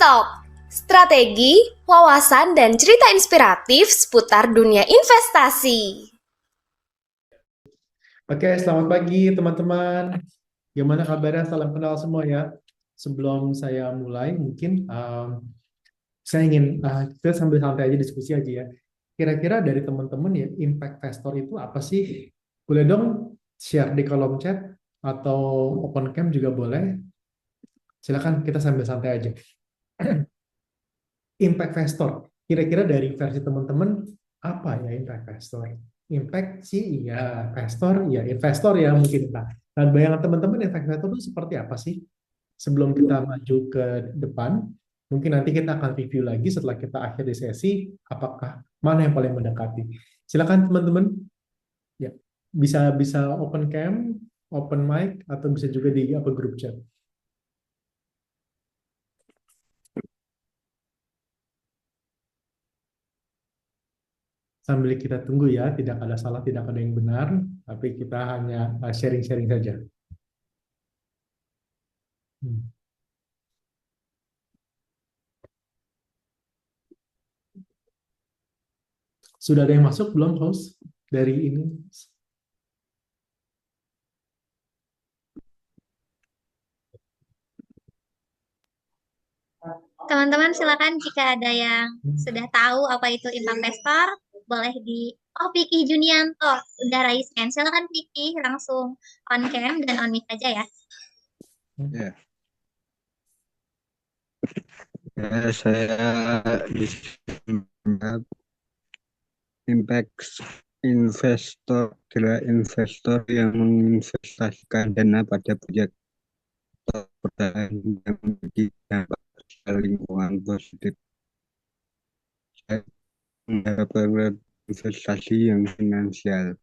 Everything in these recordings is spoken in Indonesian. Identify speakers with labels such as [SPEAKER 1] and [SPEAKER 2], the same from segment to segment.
[SPEAKER 1] Talk, strategi, wawasan, dan cerita inspiratif seputar dunia investasi.
[SPEAKER 2] Oke, selamat pagi teman-teman. Gimana kabarnya? Salam kenal semua ya. Sebelum saya mulai, mungkin saya ingin kita sambil santai aja diskusi aja ya. Kira-kira dari teman-teman ya, impact investor itu apa sih? Boleh dong share di kolom chat atau open cam juga boleh. Silakan kita sambil santai aja. Impact investor. Kira-kira dari versi teman-teman apa ya impact investor? Impact sih iya, investor ya mungkin Pak. Dan bayangan teman-teman impact investor itu seperti apa sih? Sebelum kita maju ke depan, mungkin nanti kita akan review lagi setelah kita akhiri sesi, apakah mana yang paling mendekati. Silakan teman-teman, ya bisa bisa open cam, open mic, atau bisa juga di apa grup chat. Sambil kita tunggu ya, tidak ada salah, tidak ada yang benar, tapi kita hanya sharing-sharing saja. Hmm. Sudah ada yang masuk belum, host? Dari ini?
[SPEAKER 3] Teman-teman silakan jika ada yang sudah tahu apa itu impact investor, boleh di Vicky Junianto udah raise hand. Silakan Vicky langsung on cam dan on mic aja ya.
[SPEAKER 4] Ya, saya di sini melihat impact investor adalah investor yang menginvestasikan dana pada proyek pertahanan yang memiliki dampak sosial lingkungan positif. Saya mengharapkan investasi yang finansial.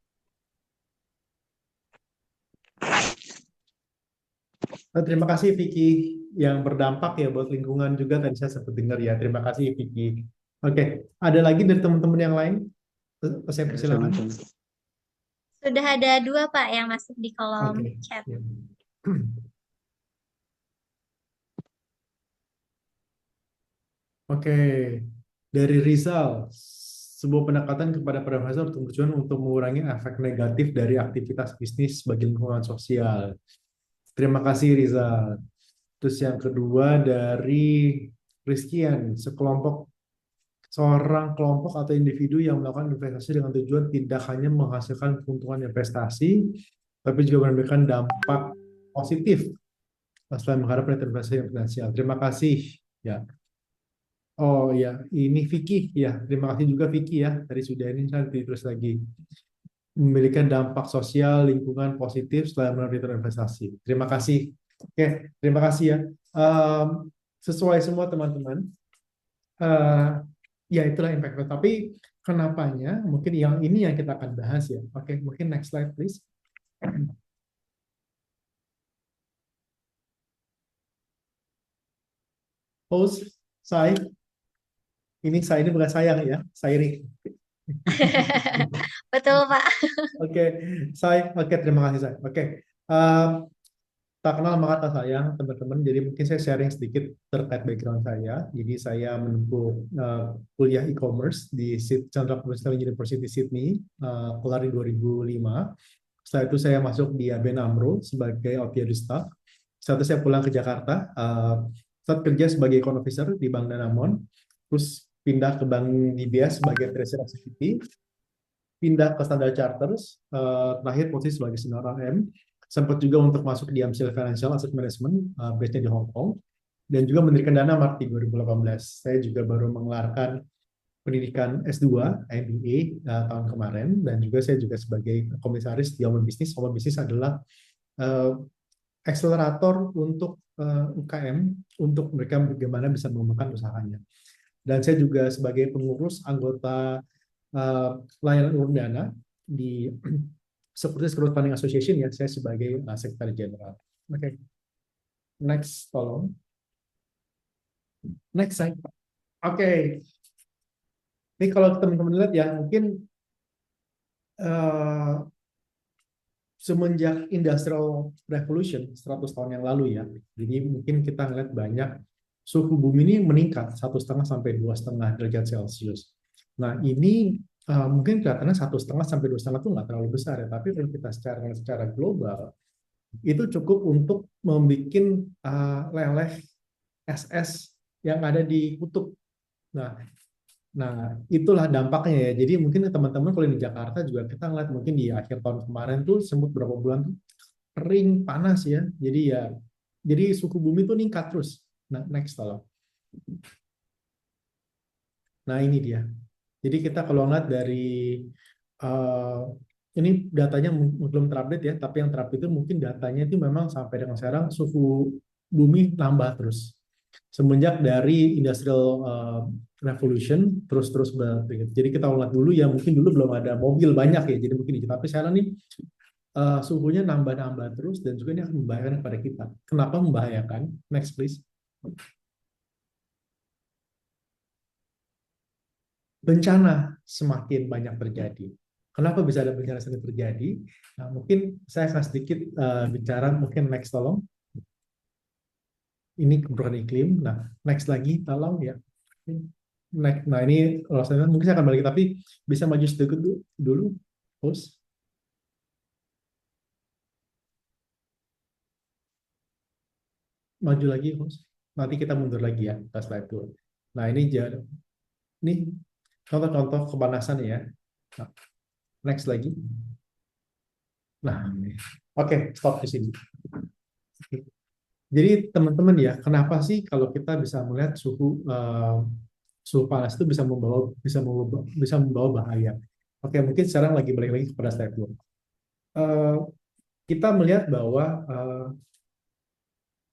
[SPEAKER 2] Terima kasih Vicky yang berdampak ya buat lingkungan juga tadi saya sempat dengar ya. Terima kasih Vicky. Oke, ada lagi dari teman-teman yang lain? Saya persilakan.
[SPEAKER 3] Sudah ada 2 Pak yang masuk di kolom
[SPEAKER 2] Oke.
[SPEAKER 3] chat.
[SPEAKER 2] Ya. Oke, dari Rizal, sebuah pendekatan kepada para investor bertujuan untuk mengurangi efek negatif dari aktivitas bisnis bagi lingkungan sosial. Terima kasih Rizal. Terus yang kedua dari Rizkian, seorang kelompok atau individu yang melakukan investasi dengan tujuan tidak hanya menghasilkan keuntungan investasi, tapi juga memberikan dampak positif setelah mengharap return investasi yang finansial. Terima kasih. Ya. Oh ya, ini Vicky ya. Terima kasih juga Vicky ya. Tadi sudah ini nanti terus lagi memberikan dampak sosial lingkungan positif setelah menerima return investasi. Terima kasih. Oke, terima kasih ya. Sesuai semua teman-teman. Ya itulah impact. Tapi kenapanya? Mungkin yang ini yang kita akan bahas ya. Oke, mungkin next slide please. Host, saya. Saya ini bukan sayang ya, Sairi.
[SPEAKER 3] Betul Pak.
[SPEAKER 2] Oke, terima kasih saya. Oke, tak kenal maka tak sayang teman-teman. Jadi mungkin saya sharing sedikit terkait background saya. Jadi saya menempuh kuliah e-commerce di Chandra Professional University Sydney, kelar di 2005. Setelah itu saya masuk di ABN AMRO sebagai OPD staff. Setelah itu saya pulang ke Jakarta, saat kerja sebagai account officer di Bank Danamon, terus pindah ke Bank DBS sebagai treasury executive, pindah ke Standard Chartered, terakhir posisi sebagai senior RM, sempat juga untuk masuk di Amstel Financial Asset Management, base-nya di Hong Kong, dan juga mendirikan Dana Mart di 2018. Saya juga baru mengelarkan pendidikan S2 MBA tahun kemarin, dan juga saya juga sebagai komisaris di Open Business. Open Business adalah akselerator untuk UKM, untuk mereka bagaimana bisa mengembangkan usahanya. Dan saya juga sebagai pengurus anggota layanan umum dana di Securities Crowdfunding Association ya, saya sebagai Sekretaris Jenderal. Oke, next tolong. Next slide. Oke. Ini kalau teman-teman lihat ya, mungkin semenjak Industrial Revolution 100 tahun yang lalu ya, jadi mungkin kita ngeliat banyak suhu bumi ini meningkat 1,5 sampai 2,5 derajat Celcius. Nah, ini mungkin kelihatannya 1,5 sampai 2,5 itu nggak terlalu besar ya, tapi kalau kita secara global itu cukup untuk membuat leleh es yang ada di kutub. Nah, itulah dampaknya ya. Jadi mungkin teman-teman kalau di Jakarta juga kita ngeliat mungkin di akhir tahun kemarin tuh sempat berapa bulan tuh kering, panas ya. Jadi suhu bumi tuh meningkat terus. Nah, next tolong. Nah, ini dia. Jadi kita kalau ngeliat dari uh, ini datanya belum terupdate ya, tapi yang terupdate itu mungkin datanya itu memang sampai dengan sekarang suhu bumi nambah terus. Semenjak dari industrial revolution terus berarti. Jadi kita lihat dulu ya, mungkin dulu belum ada mobil banyak ya, jadi mungkin tapi sekarang nih suhunya nambah terus dan juga ini akan membahayakan kepada kita. Kenapa membahayakan? Next please. Bencana semakin banyak terjadi. Kenapa bisa ada bencana semakin terjadi? Nah, mungkin saya akan sedikit bicara, mungkin next tolong. Ini perubahan iklim. Nah, next lagi, tolong ya. Nah, ini kalau saya mungkin saya akan balik, tapi bisa maju sedikit dulu, host. Maju lagi, host. Nanti kita mundur lagi ya, ke slide dulu. Nah, ini contoh-contoh kepanasan ya. Nah, next lagi. Nah, oke, stop di sini. Jadi teman-teman ya, kenapa sih kalau kita bisa melihat suhu panas itu bisa membawa bahaya? Oke, mungkin sekarang balik lagi kepada slide dulu. Kita melihat bahwa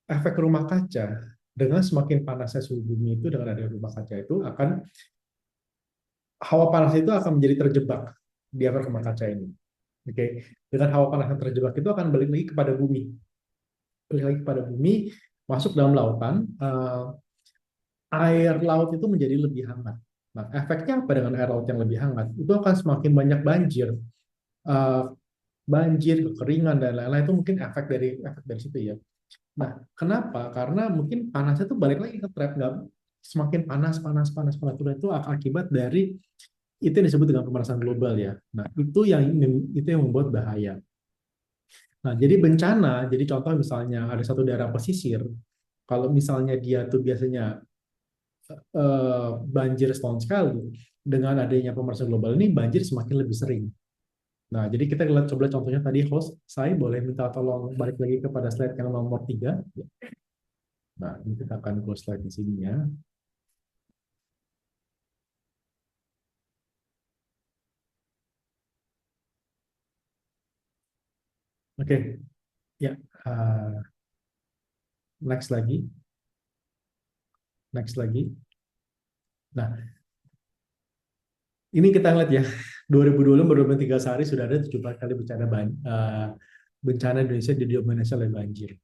[SPEAKER 2] efek rumah kaca dengan semakin panasnya suhu bumi itu dengan adanya rumah kaca itu hawa panas itu akan menjadi terjebak di efek rumah kaca ini. Oke, dengan hawa panas yang terjebak itu akan balik lagi kepada bumi. Masuk dalam lautan, air laut itu menjadi lebih hangat. Nah, efeknya apa dengan air laut yang lebih hangat? Itu akan semakin banyak banjir, kekeringan dan lain-lain. Itu mungkin efek dari situ ya. Nah, kenapa? Karena mungkin panasnya itu balik lagi ke trap, nggak semakin panas itu akibat dari itu yang disebut dengan pemanasan global ya. Nah, itu yang membuat bahaya. Nah, jadi bencana, jadi contoh misalnya ada satu daerah pesisir, kalau misalnya dia tuh biasanya banjir setahun sekali, dengan adanya pemanasan global ini banjir semakin lebih sering. Nah, jadi kita lihat coba contohnya tadi host, saya boleh minta tolong balik lagi kepada slide yang nomor 3. Nah, ini kita akan close slide di sini ya. Oke, ya. Next lagi. Nah, ini kita lihat ya, 2020 baru 3 hari sudah ada 17 kali bencana Indonesia didominasi oleh banjir.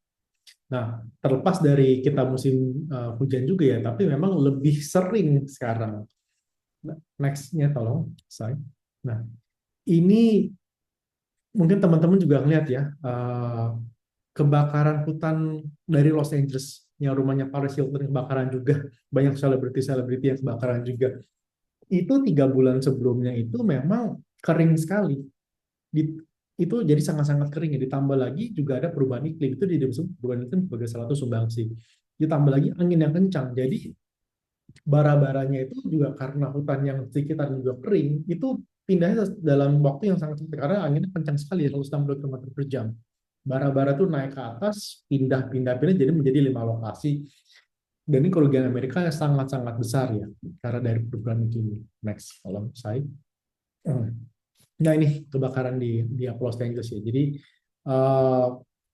[SPEAKER 2] Nah, terlepas dari kita musim hujan juga ya, tapi memang lebih sering sekarang. Next-nya tolong, saya. Nah, ini mungkin teman-teman juga ngeliat ya, kebakaran hutan dari Los Angeles, yang rumahnya Paris Hilton kebakaran juga, banyak selebriti yang kebakaran juga. Itu 3 bulan sebelumnya itu memang kering sekali. Itu jadi sangat-sangat kering ya. Ditambah lagi juga ada perubahan iklim, itu disebut perubahan iklim sebagai salah satu sumbangsi. Ditambah lagi angin yang kencang, jadi bara-baranya itu juga karena hutan yang sekitar juga kering, itu pindahnya dalam waktu yang sangat cepat karena anginnya kencang sekali, 160 km per jam. Bara-bara tuh naik ke atas, pindah jadi menjadi 5 lokasi. Dan ini kerugian Amerika yang sangat-sangat besar ya, karena dari perubahan iklim. Next, kolom saya. Nah, ini kebakaran di Los Angeles ya. Jadi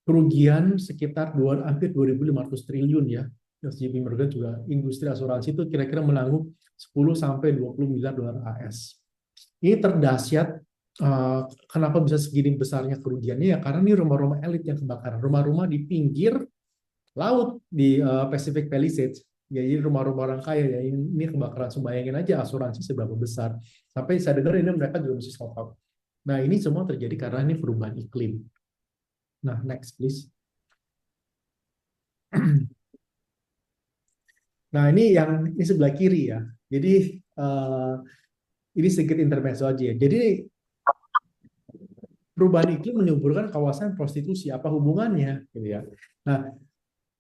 [SPEAKER 2] kerugian sekitar hampir 2.500 triliun ya. JP Morgan juga industri asuransi itu kira-kira menanggung 10 sampai 20 miliar dolar AS. Ini terdahsyat. Kenapa bisa segini besarnya kerugiannya ya? Karena ini rumah-rumah elit yang kebakaran, rumah-rumah di pinggir laut di Pacific Palisades. Ya, jadi rumah-rumah orang kaya ya, ini kebakaran. Bayangin aja asuransi seberapa besar. Sampai saya dengar ini mereka juga mesti stop up. Nah, ini semua terjadi karena ini perubahan iklim. Nah, next please. Nah, ini sebelah kiri ya. Jadi ini sedikit intermezzo aja ya. Jadi perubahan iklim menyuburkan kawasan prostitusi. Apa hubungannya? Gitu ya. Nah,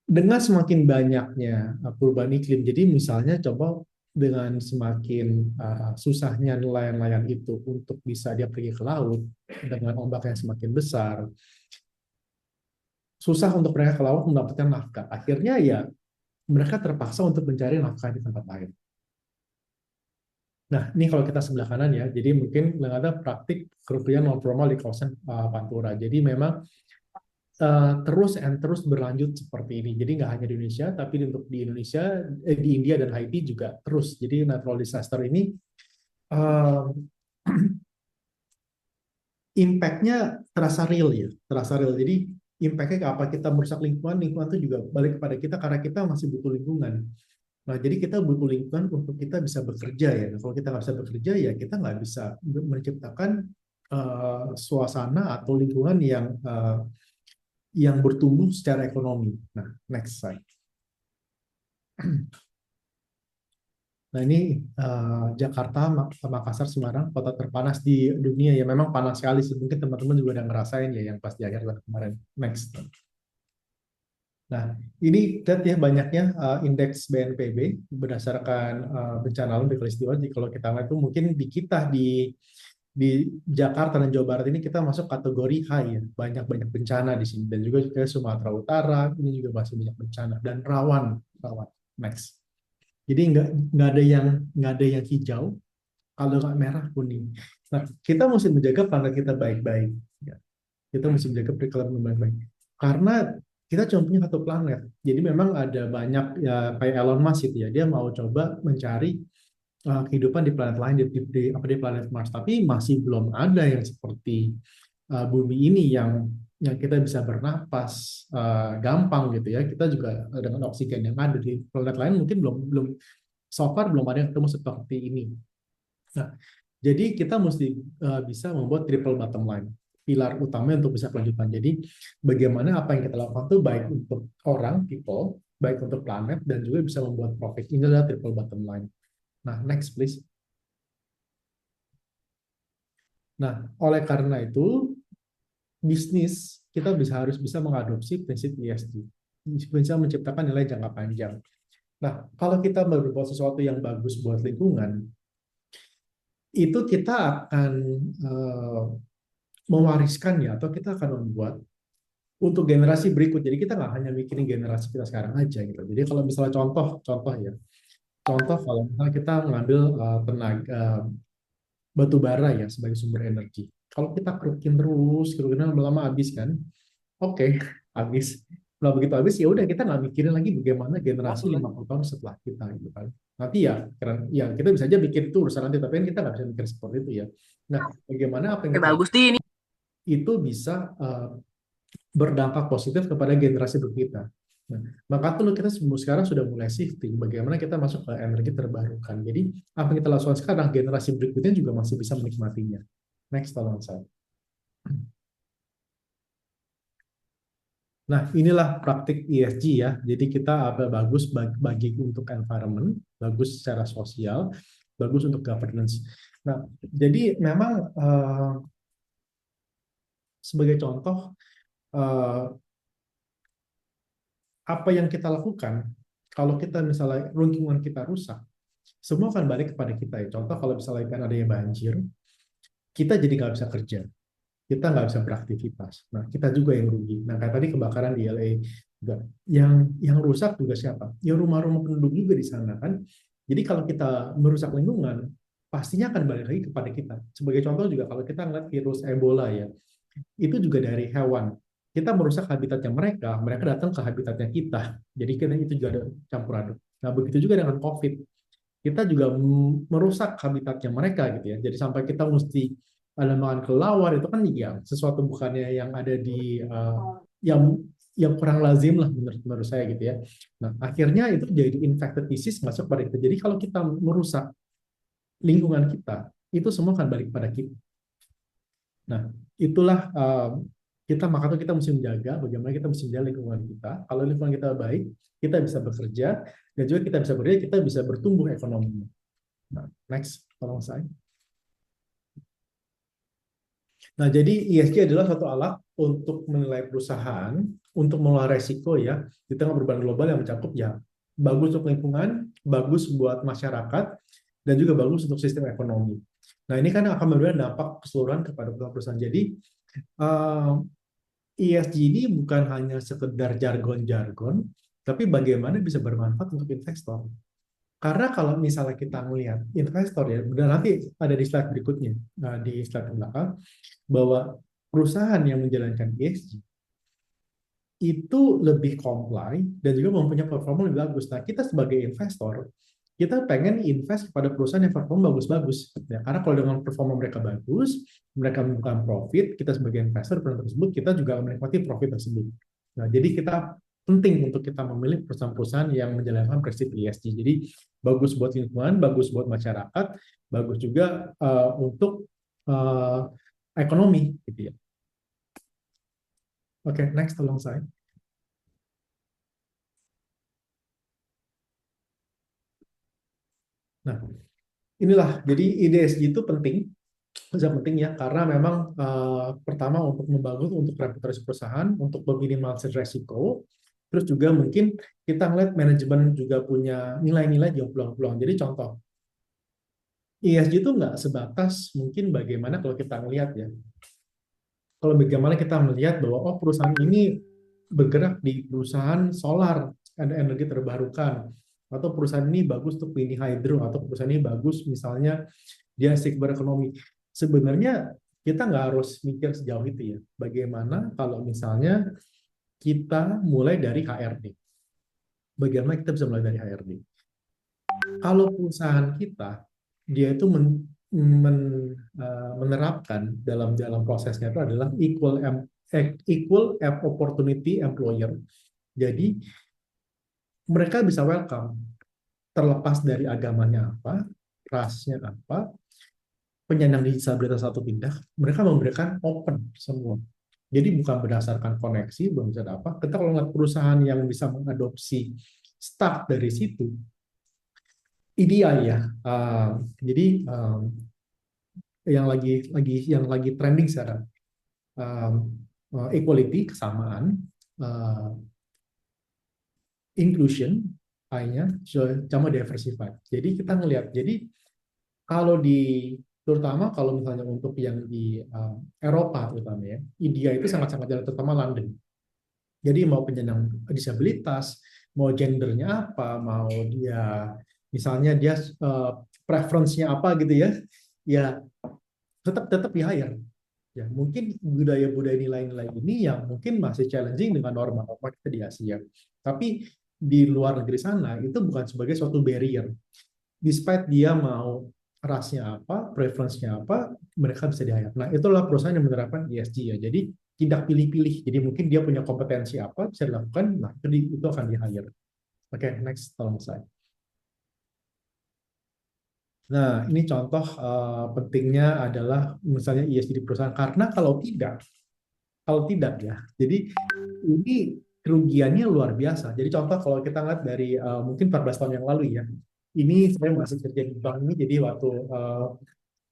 [SPEAKER 2] dengan semakin banyaknya perubahan iklim, jadi misalnya coba dengan semakin susahnya nelayan-nelayan itu untuk bisa dia pergi ke laut dengan ombak yang semakin besar, susah untuk mereka ke laut mendapatkan nafkah. Akhirnya ya mereka terpaksa untuk mencari nafkah di tempat lain. Nah, ini kalau kita sebelah kanan ya, jadi mungkin ada praktik kerugian non formal di kawasan Pantura. Jadi memang terus berlanjut seperti ini. Jadi nggak hanya di Indonesia, tapi untuk di Indonesia, di India dan Haiti juga terus. Jadi natural disaster ini uh, impact-nya terasa real ya, terasa real. Jadi impact-nya ke apa kita merusak lingkungan, lingkungan itu juga balik kepada kita karena kita masih butuh lingkungan. Nah, jadi kita butuh lingkungan untuk kita bisa bekerja ya. Nah, kalau kita nggak bisa bekerja ya kita nggak bisa menciptakan suasana atau lingkungan yang bertumbuh secara ekonomi. Nah, next slide. Nah, ini Jakarta, Makassar, Semarang, kota terpanas di dunia ya. Memang panas sekali sih. Mungkin teman-teman juga udah ngerasain ya yang pas di akhir tahun kemarin. Next. Nah, ini lihat ya banyaknya indeks BNPB berdasarkan bencana alam di Kalistiwa. Jadi kalau kita lihat itu mungkin di kita di Jakarta dan Jawa Barat ini kita masuk kategori high ya. Banyak bencana di sini dan juga ke Sumatera Utara ini juga masih banyak bencana dan rawan. Next. Jadi nggak ada yang hijau kalau nggak merah kuning. Nah, kita mesti menjaga planet kita baik-baik. Ya. Kita mesti menjaga periklanan baik-baik. Karena kita cuma punya satu planet. Jadi memang ada banyak ya kayak Elon Musk itu ya, dia mau coba mencari kehidupan di planet lain di planet Mars, tapi masih belum ada yang seperti bumi ini yang kita bisa bernapas gampang gitu ya. Kita juga dengan oksigen yang ada di planet lain mungkin belum so far belum ada yang ketemu seperti ini. Nah, jadi kita mesti bisa membuat triple bottom line, pilar utama untuk bisa kelanjutan. Jadi bagaimana apa yang kita lakukan itu baik untuk orang, people, baik untuk planet, dan juga bisa membuat profit. Ini adalah triple bottom line. Nah, next please. Nah, oleh karena itu, bisnis kita harus bisa mengadopsi prinsip ESG. Bisa menciptakan nilai jangka panjang. Nah, kalau kita berbuat sesuatu yang bagus buat lingkungan, itu kita akan mewariskannya atau kita akan membuat untuk generasi berikut. Jadi kita nggak hanya mikirin generasi kita sekarang aja gitu. Jadi kalau misalnya contoh ya, kalau misalnya kita mengambil tenaga batu bara ya sebagai sumber energi. Kalau kita kerukin lama-lama habis kan? Oke, habis. Kalau begitu habis ya udah kita nggak mikirin lagi bagaimana generasi 50 tahun setelah kita gitu kan. Nanti ya kita bisa aja mikir itu urusan nanti, tapi kan kita nggak bisa mikir seperti itu ya. Nah, bagaimana apa yang kita
[SPEAKER 5] Bagus nih ini.
[SPEAKER 2] itu bisa berdampak positif kepada generasi berikutnya. Nah, maka tuh kita sekarang sudah mulai shifting bagaimana kita masuk ke energi terbarukan. Jadi apa yang kita lakukan sekarang generasi berikutnya juga masih bisa menikmatinya. Next, tolong saya. Nah, inilah praktik ESG ya. Jadi kita bagus bagi untuk environment, bagus secara sosial, bagus untuk governance. Nah, jadi memang sebagai contoh apa yang kita lakukan kalau kita misalnya lingkungan kita rusak, semua akan balik kepada kita ya. Contoh kalau misalnya kan ada yang banjir, kita jadi nggak bisa kerja, kita nggak bisa beraktivitas. Nah, kita juga yang rugi. Nah, kayak tadi kebakaran di LA juga, yang rusak juga siapa? Ya rumah-rumah penduduk juga di sana kan. Jadi kalau kita merusak lingkungan, pastinya akan balik lagi kepada kita. Sebagai contoh juga kalau kita ngeliat virus Ebola ya, itu juga dari hewan. Kita merusak habitatnya mereka datang ke habitatnya kita. Jadi kita itu juga ada campur aduk. Nah, begitu juga dengan COVID. Kita juga merusak habitatnya mereka gitu ya. Jadi sampai kita mesti ada makan kelelawar itu kan ya sesuatu bukannya yang ada di yang kurang lazim lah menurut saya gitu ya. Nah, akhirnya itu jadi infected disease masuk pada kita. Jadi kalau kita merusak lingkungan kita, itu semua akan balik pada kita. Nah, itulah Maka tuh kita mesti menjaga bagaimana kita mesti menjaga lingkungan kita. Kalau lingkungan kita baik, kita bisa bekerja, dan juga kita bisa bekerja, kita bisa bertumbuh ekonominya. Nah, next, tolong saya. Nah, jadi ESG adalah suatu alat untuk menilai perusahaan, untuk mengelola resiko ya, di tengah perubahan global yang mencakup ya, bagus untuk lingkungan, bagus buat masyarakat, dan juga bagus untuk sistem ekonomi. Nah, ini kan akan memberikan dampak keseluruhan kepada perusahaan. Jadi, ESG ini bukan hanya sekedar jargon-jargon, tapi bagaimana bisa bermanfaat untuk investor. Karena kalau misalnya kita melihat investor ya, dan nanti ada di slide berikutnya, di slide belakang, bahwa perusahaan yang menjalankan ESG itu lebih comply dan juga mempunyai performa lebih bagus. Nah, kita sebagai investor, kita pengen invest kepada perusahaan yang performa bagus-bagus. Ya, karena kalau dengan performa mereka bagus, mereka membuka profit, kita sebagai investor perusahaan tersebut, kita juga menikmati profit tersebut. Nah, jadi kita penting untuk kita memilih perusahaan-perusahaan yang menjalankan prinsip ESG. Jadi bagus buat lingkungan, bagus buat masyarakat, bagus juga untuk ekonomi, gitu ya. Oke, next tolong saya. Nah, inilah jadi ESG itu penting, sangat penting ya, karena memang pertama untuk membangun untuk reputasi perusahaan, untuk meminimalisir resiko, terus juga mungkin kita ngeliat manajemen juga punya nilai-nilai yang peluang-peluang. Jadi contoh, ESG itu nggak sebatas mungkin bagaimana kalau kita ngelihat ya, kalau bagaimana kita melihat bahwa oh perusahaan ini bergerak di perusahaan solar, ada energi terbarukan, atau perusahaan ini bagus untuk mini hydro, atau perusahaan ini bagus misalnya dia circular ekonomi. Sebenarnya kita nggak harus mikir sejauh itu ya. Bagaimana kalau misalnya kita mulai dari HRD? Bagaimana kita bisa mulai dari HRD? Kalau perusahaan kita dia itu menerapkan dalam prosesnya itu adalah equal opportunity employer. Jadi mereka bisa welcome terlepas dari agamanya apa, rasnya apa, penyandang disabilitas atau tidak, mereka memberikan open semua. Jadi bukan berdasarkan koneksi, bukan berdasarkan apa. Kita kalau ngeliat perusahaan yang bisa mengadopsi staff dari situ, ideal ya. Jadi yang lagi trending sekarang, equality, kesamaan, inclusion, I-nya, sama diversified. Jadi kita ngelihat, jadi kalau terutama kalau misalnya untuk yang di Eropa terutama ya, India itu sangat-sangat jalan, terutama London. Jadi mau penyandang disabilitas, mau gendernya apa, mau dia misalnya dia preference-nya apa gitu ya, ya tetap di hire. Ya, mungkin budaya-budaya nilai-nilai ini yang mungkin masih challenging dengan norma-norma kita di Asia. Tapi di luar negeri sana itu bukan sebagai suatu barrier. Despite dia mau rasnya apa, preference-nya apa, mereka bisa di-hire. Nah, itulah perusahaan yang menerapkan ESG ya. Jadi tidak pilih-pilih. Jadi mungkin dia punya kompetensi apa bisa dilakukan, nah itu akan di-hire. Oke, next tolong saya. Nah, ini contoh pentingnya adalah misalnya ESG di perusahaan. Karena kalau tidak ya, jadi ini kerugiannya luar biasa. Jadi contoh kalau kita lihat dari mungkin 14 tahun yang lalu ya, ini saya masih kerja di bank ini, jadi waktu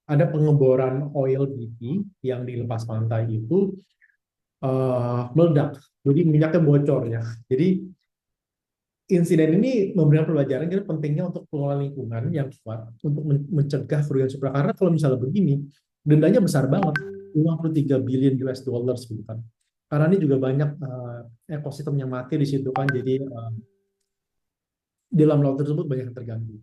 [SPEAKER 2] ada pengeboran oil BP yang di lepas pantai itu meledak, jadi minyaknya bocor ya. Jadi insiden ini memberikan pelajaran jadi pentingnya untuk pengelolaan lingkungan yang kuat untuk mencegah kerugian super. Karena kalau misalnya begini, dendanya besar banget, 53 billion US dollars gitu kan. Karena ini juga banyak ekosistem yang mati di situ kan, jadi di dalam laut tersebut banyak yang terganggu.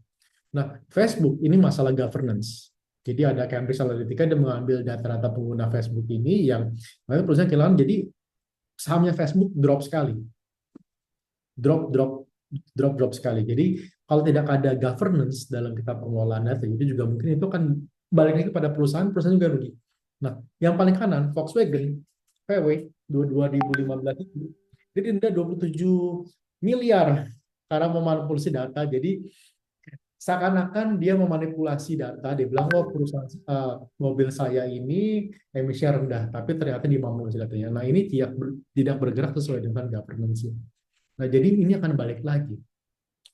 [SPEAKER 2] Nah, Facebook ini masalah governance. Jadi ada Cambridge Analytica yang mengambil data-data pengguna Facebook ini yang perusahaan kehilangan, jadi sahamnya Facebook drop sekali. Drop sekali. Jadi kalau tidak ada governance dalam kita pengelolaan data, itu juga mungkin itu kan balik lagi kepada perusahaan juga rugi. Nah, yang paling kanan, Volkswagen, VW, 2015 itu, jadi denda 27 miliar karena memanipulasi data. Jadi seakan-akan dia memanipulasi data. Dia bilang, oh perusahaan mobil saya ini emisinya rendah, tapi ternyata dia memanipulasi datanya. Nah ini tidak bergerak sesuai dengan governance. Nah jadi ini akan balik lagi.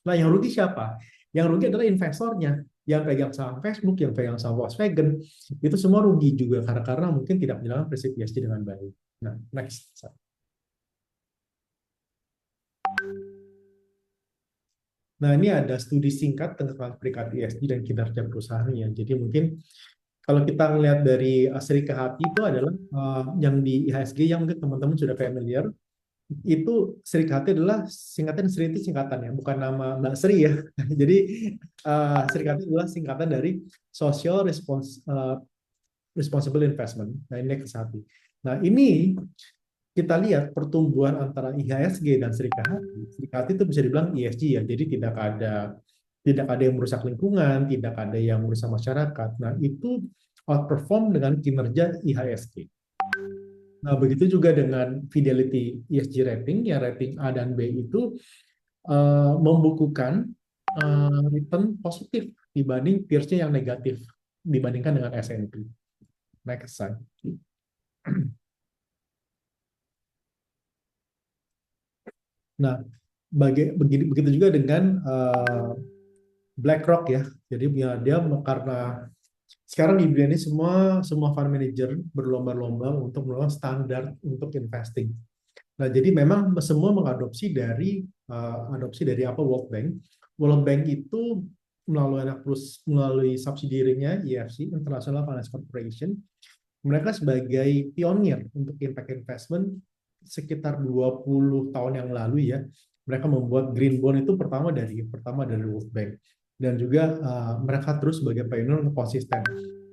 [SPEAKER 2] Nah yang rugi siapa? Yang rugi adalah investornya, yang pegang saham Facebook, yang pegang saham Volkswagen, itu semua rugi juga karena mungkin tidak menjalankan prinsip ESG dengan baik. Nah, next. Nah, ini ada studi singkat tentang peringkat ESG dan kinerja perusahaannya. Jadi mungkin kalau kita melihat dari Sri Kahati itu adalah yang di IHSG yang mungkin teman-teman sudah familiar, itu Sri Kahati adalah singkatan. Sri itu singkatan ya, bukan nama Mbak Sri ya. Jadi Sri Kahati adalah singkatan dari Social Responsible Investment. Nah, ini kesati. Nah, ini kita lihat pertumbuhan antara IHSG dan Sri Kahati. Sri Kahati itu bisa dibilang ESG ya, jadi tidak ada yang merusak lingkungan, tidak ada yang merusak masyarakat. Nah, itu outperform dengan kinerja IHSG. Nah, begitu juga dengan Fidelity ESG rating, ya rating A dan B itu membukukan return positif dibanding peers-nya yang negatif dibandingkan dengan S&P. Next slide. Nah, begitu juga dengan BlackRock ya. Jadi ya, dia karena sekarang di dunia ini semua fund manager berlomba-lomba untuk melakukan standar untuk investing. Nah, jadi memang semua mengadopsi dari apa World Bank. World Bank itu melalui subsidiarinya IFC, International Finance Corporation, mereka sebagai pionir untuk impact investment sekitar 20 tahun yang lalu ya. Mereka membuat green bond itu pertama dari World Bank, dan juga mereka terus sebagai pioneer untuk konsisten.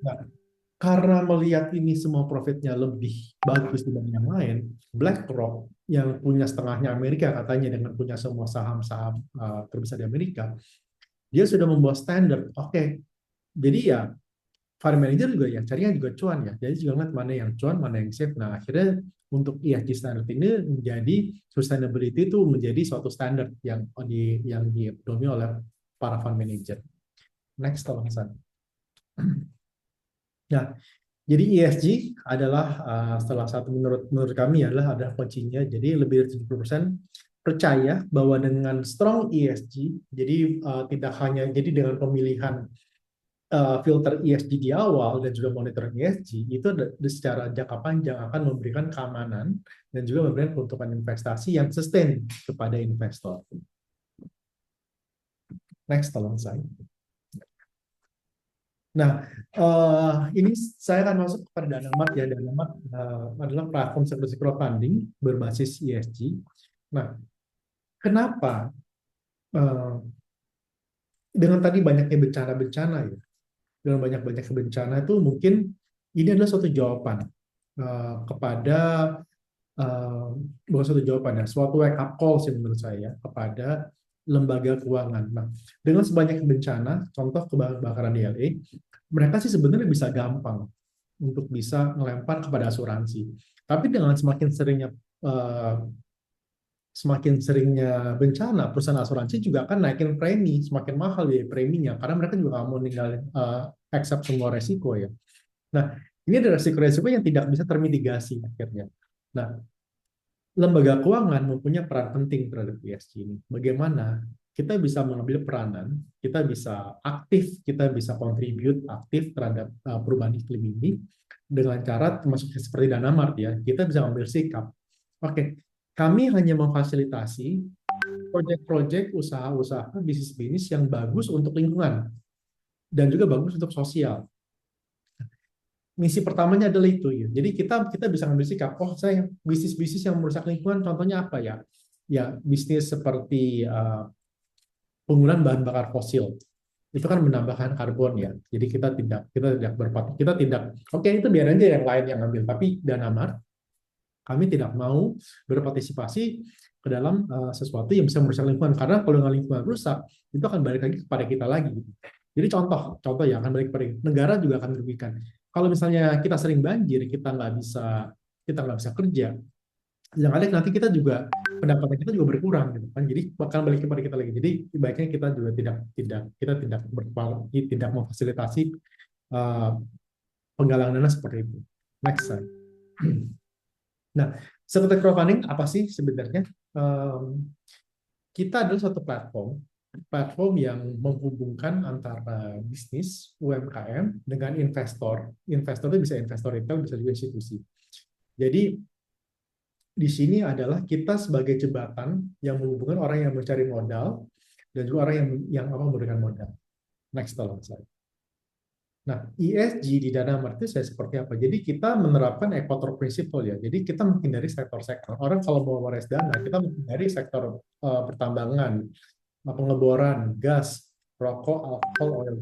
[SPEAKER 2] Nah, karena melihat ini semua profitnya lebih bagus dibanding yang lain, BlackRock yang punya setengahnya Amerika katanya dengan punya semua saham-saham terbesar di Amerika, dia sudah membuat standar. Oke, jadi ya fund manager juga ya carinya juga cuan ya. Jadi juga ngeliat mana yang cuan, mana yang safe. Nah, akhirnya untuk ESG standard ini menjadi sustainability itu menjadi suatu standar yang dipedomi oleh para fund manager. Next, tolong Hasan. Nah, jadi ESG adalah salah satu menurut kami adalah kuncinya. Jadi lebih dari 70% percaya bahwa dengan strong ESG, jadi tidak hanya jadi dengan pemilihan filter ESG di awal dan juga monitoring ESG itu secara jangka panjang akan memberikan keamanan dan juga memberikan keuntungan investasi yang sustain kepada investor. Next, tolong saya. Nah, ini saya akan masuk kepada Danamat ya. Danamat adalah platform seperti crowdfunding berbasis ESG. Nah, kenapa dengan tadi banyaknya bencana-bencana ya? Dengan banyak-banyak bencana itu mungkin ini adalah suatu jawaban kepada bukan suatu jawaban ya, suatu wake up call sih menurut saya kepada lembaga keuangan. Nah, dengan sebanyak bencana, contoh kebakaran di LA, mereka sih sebenarnya bisa gampang untuk bisa melempar kepada asuransi. Tapi dengan semakin seringnya bencana, perusahaan asuransi juga akan naikin premi, semakin mahal ya preminya, karena mereka juga nggak mau ninggalin accept semua resiko ya. Nah, ini ada resiko-resiko yang tidak bisa termitigasi akhirnya. Nah, lembaga keuangan mempunyai peran penting terhadap ESG ini. Bagaimana kita bisa mengambil peranan, kita bisa aktif, kita bisa contribute aktif terhadap perubahan iklim ini dengan cara termasuk seperti Danamat ya, kita bisa mengambil sikap. Oke, kami hanya memfasilitasi proyek-proyek usaha-usaha bisnis-bisnis yang bagus untuk lingkungan dan juga bagus untuk sosial. Misi pertamanya adalah itu ya. Jadi kita bisa ngambil sikap, oh saya bisnis-bisnis yang merusak lingkungan contohnya apa ya? Ya bisnis seperti penggunaan bahan bakar fosil. Itu kan menambahkan karbon ya. Jadi kita tidak oke itu biar aja yang lain yang ambil, tapi Danamat kami tidak mau berpartisipasi ke dalam sesuatu yang bisa merusak lingkungan, karena kalau dengan lingkungan rusak itu akan balik lagi kepada kita lagi. Jadi contoh ya akan balik kepada negara juga akan merugikan. Kalau misalnya kita sering banjir, kita nggak bisa kerja, jangan nanti kita juga pendapatan kita juga berkurang gitu kan. Jadi bakal balik kepada kita lagi. Jadi baiknya kita juga tidak memfasilitasi uh, penggalangan dana seperti itu. Next slide. Nah, Seperti crowdfunding apa sih sebenarnya? Kita adalah suatu platform yang menghubungkan antara bisnis UMKM dengan investor. Investor itu bisa investor retail, bisa juga institusi. Jadi di sini adalah kita sebagai jembatan yang menghubungkan orang yang mencari modal dan juga orang yang memberikan modal. Next slide. Nah, ESG di Dana Marti saya seperti apa? Jadi kita menerapkan Equator Principle ya. Jadi kita menghindari sektor-sektor. Orang kalau mau meraih dana, kita menghindari sektor pertambangan, pengeboran, gas, rokok, alkohol, oil.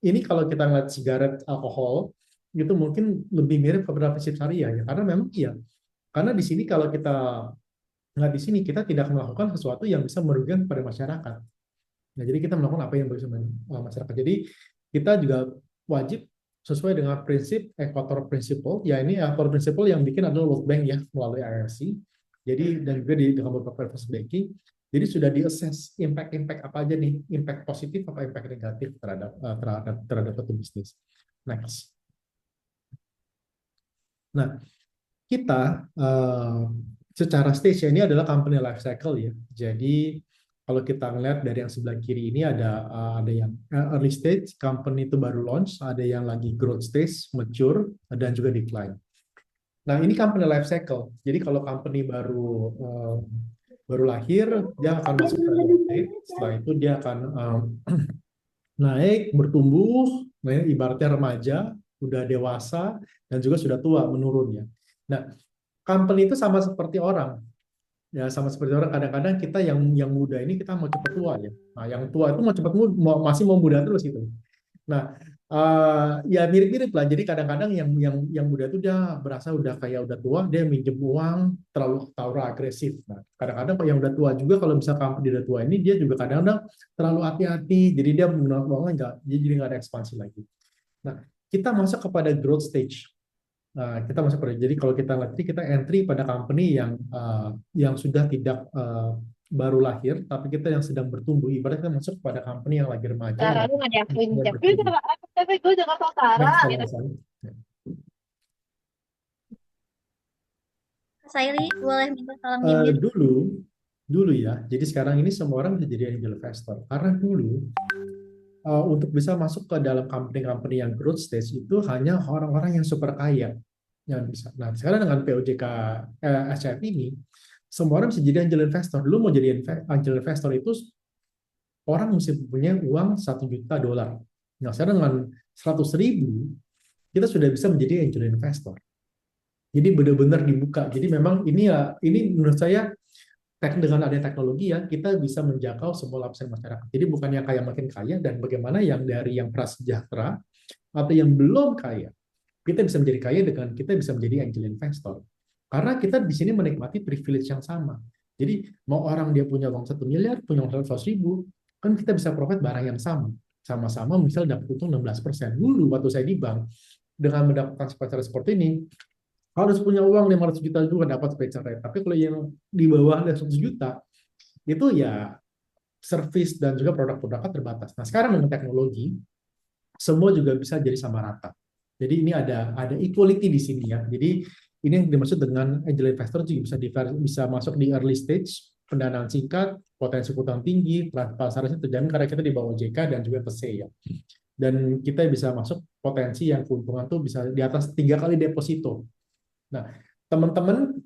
[SPEAKER 2] Ini kalau kita ngeliat sigaret, alkohol, itu mungkin lebih mirip kepada prinsip syariah ya. Karena memang iya. Karena di sini kalau kita nggak di sini, kita tidak melakukan sesuatu yang bisa merugikan kepada masyarakat. Nah, jadi kita melakukan apa yang bisa masyarakat. Jadi kita juga wajib sesuai dengan prinsip Equator Principle. Ya ini Equator Principle yang bikin adalah World Bank ya melalui IRC. Jadi dan juga dengan beberapa investment banking. Jadi sudah di-assess impact apa aja nih, impact positif apa impact negatif terhadap satu bisnis. Next. Nah, kita secara stage ini adalah company life cycle ya. Jadi kalau kita ngeliat dari yang sebelah kiri ini ada yang early stage, company itu baru launch, ada yang lagi growth stage, mature, dan juga decline. Nah ini company life cycle. Jadi kalau company baru lahir, dia akan masuk ke early stage. Setelah itu dia akan naik, bertumbuh, ibaratnya remaja, udah dewasa, dan juga sudah tua menurunnya. Nah company itu sama seperti orang. Ya sama seperti orang, kadang-kadang kita yang muda ini kita mau cepat tua ya. Nah yang tua itu mau cepat masih mau muda terus gitu. Nah ya mirip-mirip lah. Jadi kadang-kadang yang muda itu dia berasa udah kayak udah tua, dia minjem uang terlalu agresif. Nah kadang-kadang yang udah tua juga kalau misalkan dia udah tua ini dia juga kadang-kadang terlalu hati-hati. Jadi dia menggunakan uangnya jadi nggak ada ekspansi lagi. Nah kita masuk kepada growth stage. Kita masuk pada jadi kalau kita entry pada company yang sudah tidak baru lahir tapi kita yang sedang bertumbuh, ibaratnya kita masuk pada company yang lagi remaja
[SPEAKER 5] Cara lu nggak diakuin
[SPEAKER 2] yang
[SPEAKER 5] jam.
[SPEAKER 2] bertumbuh.
[SPEAKER 5] Tapi gue juga tau Tara
[SPEAKER 2] Next,
[SPEAKER 5] gitu.
[SPEAKER 3] Saili, boleh minta tolong di-mute?
[SPEAKER 2] Dulu ya, jadi sekarang ini semua orang bisa jadi angel investor karena dulu untuk bisa masuk ke dalam company-company yang growth stage itu hanya orang-orang yang super kaya yang bisa. Nah, sekarang dengan POJK SCF ini, semua orang bisa jadi angel investor. Dulu mau jadi angel investor itu orang mesti punya uang $1 juta. Nah, sekarang dengan 100.000, kita sudah bisa menjadi angel investor. Jadi benar-benar dibuka. Jadi memang ini menurut saya dengan adanya teknologi ya, kita bisa menjangkau semua lapisan masyarakat. Jadi bukan yang kaya makin kaya, dan bagaimana yang dari yang prasejahtera atau yang belum kaya, kita bisa menjadi kaya dengan kita bisa menjadi angel investor. Karena kita di sini menikmati privilege yang sama. Jadi mau orang dia punya uang 1 miliar, punya uang 100.000, kan kita bisa profit barang yang sama. Sama-sama misal dapat untung 16%. Dulu waktu saya di bank, dengan mendapatkan spesial seperti ini, harus punya uang 500 juta juga dapat special rate. Tapi kalau yang di bawah 100 juta, itu ya service dan juga produk-produknya terbatas. Nah sekarang dengan teknologi, semua juga bisa jadi sama rata. Jadi ini ada equality di sini ya. Jadi ini yang dimaksud dengan angel investor juga bisa masuk di early stage, pendanaan singkat, potensi utang tinggi, pasarnya terjamin karena kita di bawah OJK dan juga TC ya. Dan kita bisa masuk potensi yang keuntungan tuh bisa di atas 3 kali deposito. Nah, teman-teman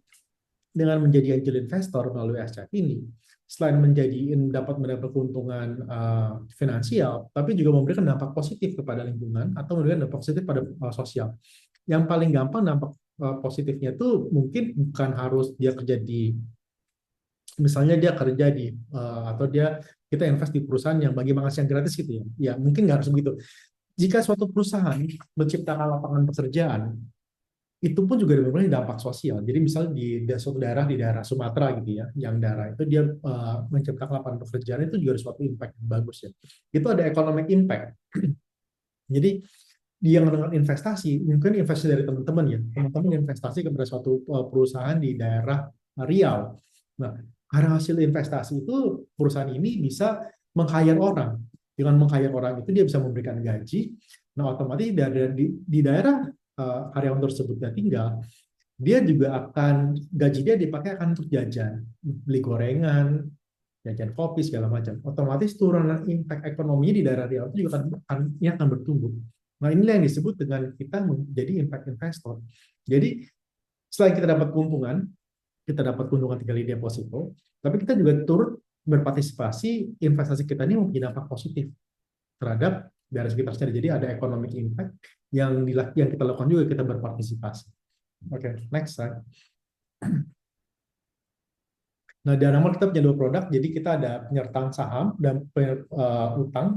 [SPEAKER 2] dengan menjadi angel investor melalui SCF ini, selain dapat mendapat keuntungan finansial, tapi juga memberikan dampak positif kepada lingkungan atau memberikan dampak positif pada sosial. Yang paling gampang dampak positifnya itu mungkin bukan harus dia kerja misalnya dia kerja atau kita invest di perusahaan yang bagi makan siang gratis gitu ya. Ya mungkin nggak harus begitu. Jika suatu perusahaan menciptakan lapangan pekerjaan, itu pun juga mempunyai dampak sosial. Jadi misalnya di suatu daerah di daerah Sumatera gitu ya, yang daerah itu dia menciptakan lapangan pekerjaan, itu juga suatu impact yang bagus ya. Itu ada economic impact. Jadi dia dengan investasi, mungkin investasi dari teman-teman ya, teman-teman investasi kepada suatu perusahaan di daerah Riau. Nah, karena hasil investasi itu perusahaan ini bisa meng-hire orang. Dengan meng-hire orang itu dia bisa memberikan gaji. Nah, otomatis di daerah karyawan tersebut dia tinggal, dia juga akan gaji dia dipakai akan untuk jajan, beli gorengan, jajan kopi segala macam. Otomatis turunan impact ekonomi di daerah Riau itu juga ini akan bertumbuh. Nah, inilah yang disebut dengan kita menjadi impact investor. Jadi selain kita dapat keuntungan tinggal di deposito, tapi kita juga turut berpartisipasi investasi kita ini mempunyai dampak positif terhadap daerah sekitar sendiri. Jadi ada economic impact yang kita lakukan juga, kita berpartisipasi. Oke, next slide. Nah, di Anamar kita punya 2 produk, jadi kita ada penyertaan saham dan utang,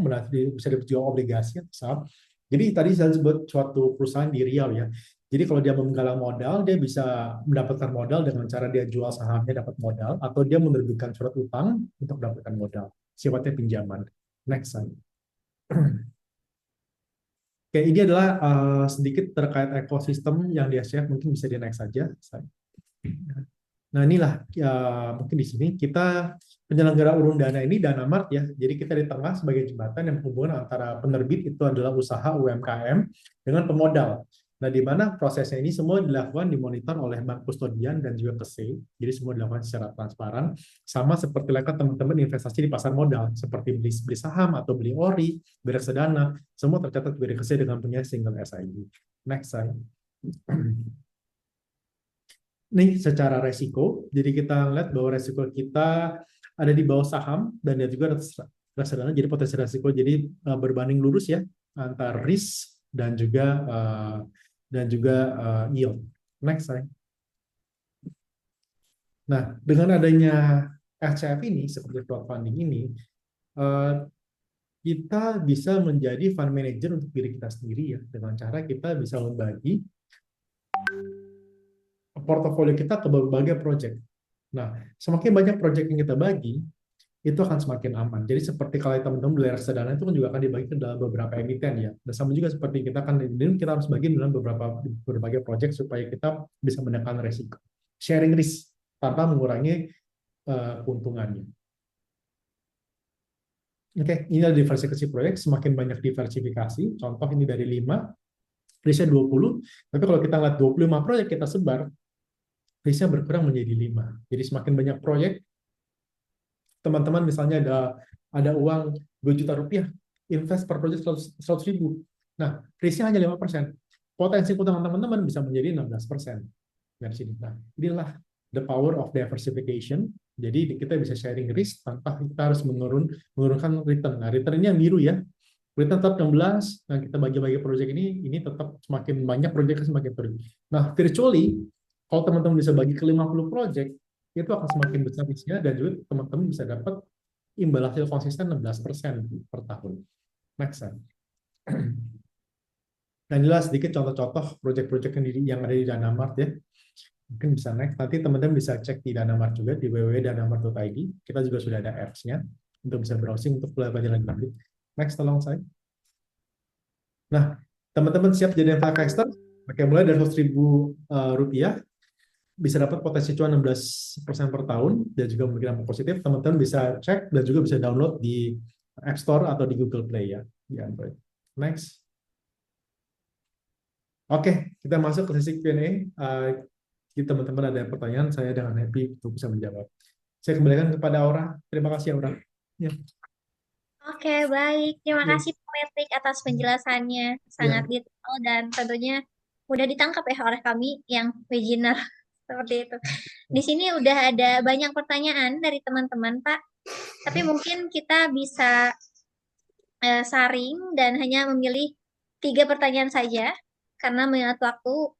[SPEAKER 2] bisa dijual obligasi atau saham. Jadi tadi saya sebut suatu perusahaan di Riau ya. Jadi kalau dia menggalang modal, dia bisa mendapatkan modal dengan cara dia jual sahamnya dapat modal, atau dia menerbitkan surat utang untuk mendapatkan modal. Sifatnya pinjaman. Next slide. Oke, ini adalah sedikit terkait ekosistem yang di SCF, mungkin bisa di next saja. Nah, inilah mungkin di sini kita penyelenggara urun dana ini Danamart ya. Jadi kita di tengah sebagai jembatan yang menghubungkan antara penerbit itu adalah usaha UMKM dengan pemodal. Nah, di mana prosesnya ini semua dilakukan dimonitor oleh bank kustodian dan juga KSE. Jadi semua dilakukan secara transparan. Sama seperti lakukan teman-teman investasi di pasar modal, seperti beli saham atau beli ori, beli reksadana, semua tercatat di KSE dengan punya single SID. Next slide. Nih secara resiko, jadi kita lihat bahwa resiko kita ada di bawah saham dan dia juga reksadana, jadi potensi resiko jadi berbanding lurus ya antara risk dan juga yield. Next slide. Nah, dengan adanya SCF ini seperti crowdfunding ini, kita bisa menjadi fund manager untuk diri kita sendiri ya, dengan cara kita bisa membagi portofolio kita ke berbagai project. Nah, semakin banyak project yang kita bagi, itu akan semakin aman. Jadi seperti kalau teman-teman beli reksadana itu kan juga akan dibagi ke dalam beberapa emiten ya. Dan sama juga seperti kita harus bagi dalam berbagai project supaya kita bisa menekan risiko. Sharing risk tanpa mengurangi keuntungannya. Oke, ini adalah diversifikasi proyek. Semakin banyak diversifikasi, contoh ini dari 5, risknya 20, tapi kalau kita lihat 25 proyek kita sebar, risknya berkurang menjadi 5. Jadi semakin banyak proyek, teman-teman misalnya ada uang 2 juta rupiah, invest per proyek 100 ribu. Nah, risknya hanya 5%. Potensi keuntungan teman-teman bisa menjadi 16% dari sini. Nah, inilah the power of diversification. Jadi kita bisa sharing risk tanpa kita harus menurunkan return. Nah, returnnya yang biru ya. Return tetap 16, nah kita bagi-bagi proyek ini tetap semakin banyak proyeknya semakin turun. Nah, virtually, kalau teman-teman bisa bagi ke 50 proyek, itu akan semakin besar risknya dan juga teman-teman bisa dapat imbal hasil konsisten 16% per tahun. Next slide. Dan inilah sedikit contoh-contoh proyek-proyek yang ada di Danamart ya. Mungkin bisa next. Nanti teman-teman bisa cek di Danamart juga, di www.danamart.id. Kita juga sudah ada apps-nya untuk bisa browsing untuk belajar lebih lanjut. Next, tolong saya. Nah, teman-teman siap jadi investor? Oke, mulai dari 100.000 rupiah, bisa dapat potensi cuan 16% per tahun, dan juga memberikan dampak positif. Teman-teman bisa cek dan juga bisa download di App Store atau di Google Play ya, di Android. Next. Oke, kita masuk ke sesi Q&A. Jika teman-teman ada pertanyaan, saya dengan happy untuk bisa menjawab. Saya kembalikan kepada Aura. Terima kasih, Aura. Ya.
[SPEAKER 3] Oke, baik. Terima
[SPEAKER 2] Ya.
[SPEAKER 3] kasih Pak Patrick atas penjelasannya. Sangat detail dan tentunya mudah ditangkap ya oleh kami yang beginner seperti itu. Di sini udah ada banyak pertanyaan dari teman-teman, Pak. Tapi mungkin kita bisa saring dan hanya memilih 3 pertanyaan saja karena mengingat waktu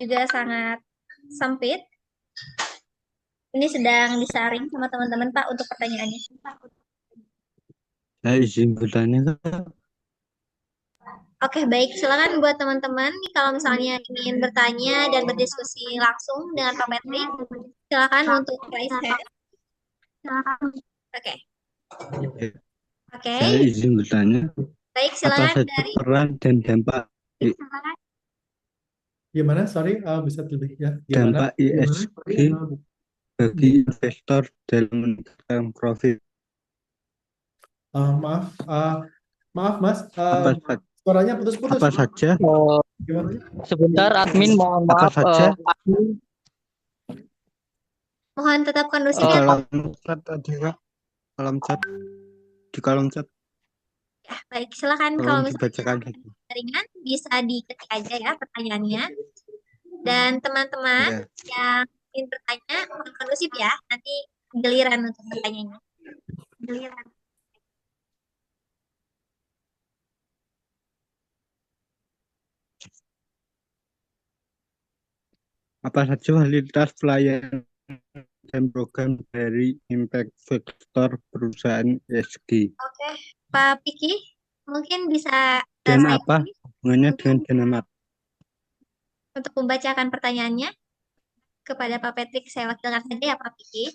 [SPEAKER 3] juga sangat sempit. Ini sedang disaring sama teman-teman, Pak, untuk pertanyaannya.
[SPEAKER 4] Saya izin bertanya, Kak.
[SPEAKER 3] Oke, baik. Silakan buat teman-teman, kalau misalnya ingin bertanya dan berdiskusi langsung dengan Pak Patrick, silakan untuk raise hand. Oke. Oke.
[SPEAKER 4] Saya izin bertanya,
[SPEAKER 3] Baik,
[SPEAKER 4] apa
[SPEAKER 3] silakan
[SPEAKER 4] saja
[SPEAKER 3] dari
[SPEAKER 4] peran dan dampak
[SPEAKER 2] Gimana? Sorry, bisa lebih ya.
[SPEAKER 4] dampak
[SPEAKER 2] Gimana?
[SPEAKER 4] ISG bagi investor dalam meningkatkan profit.
[SPEAKER 2] Maaf, maaf Mas,
[SPEAKER 4] Apa, sa-
[SPEAKER 2] suaranya putus-putus.
[SPEAKER 4] apa saja?
[SPEAKER 2] Gimana?
[SPEAKER 6] Sebentar, admin mohon
[SPEAKER 4] Apa
[SPEAKER 6] maaf.
[SPEAKER 4] saja?
[SPEAKER 6] Admin,
[SPEAKER 3] Mohon tetap kondusif
[SPEAKER 4] Di
[SPEAKER 3] ya, Pak.
[SPEAKER 4] kolom chat aja, Kak. Kolom chat. Di kolom chat.
[SPEAKER 3] Ya, baik, silakan kalau
[SPEAKER 4] Tolong
[SPEAKER 3] misalnya
[SPEAKER 4] dibacakan saja.
[SPEAKER 3] ringan bisa diketik aja ya pertanyaannya. Dan teman-teman
[SPEAKER 4] Ya.
[SPEAKER 3] yang ingin bertanya, mohon kondusif ya. Nanti giliran untuk bertanyanya. Giliran.
[SPEAKER 4] Apa saja fasilitas pelayanan dan program dari impact factor perusahaan ESG?
[SPEAKER 3] Oke, Pak Piki, mungkin bisa
[SPEAKER 4] Dan
[SPEAKER 3] saya
[SPEAKER 4] apa hubungannya dengan Danamat?
[SPEAKER 3] untuk membacakan pertanyaannya kepada Pak Patrick. Saya wakilkan saja ya, Pak Piki.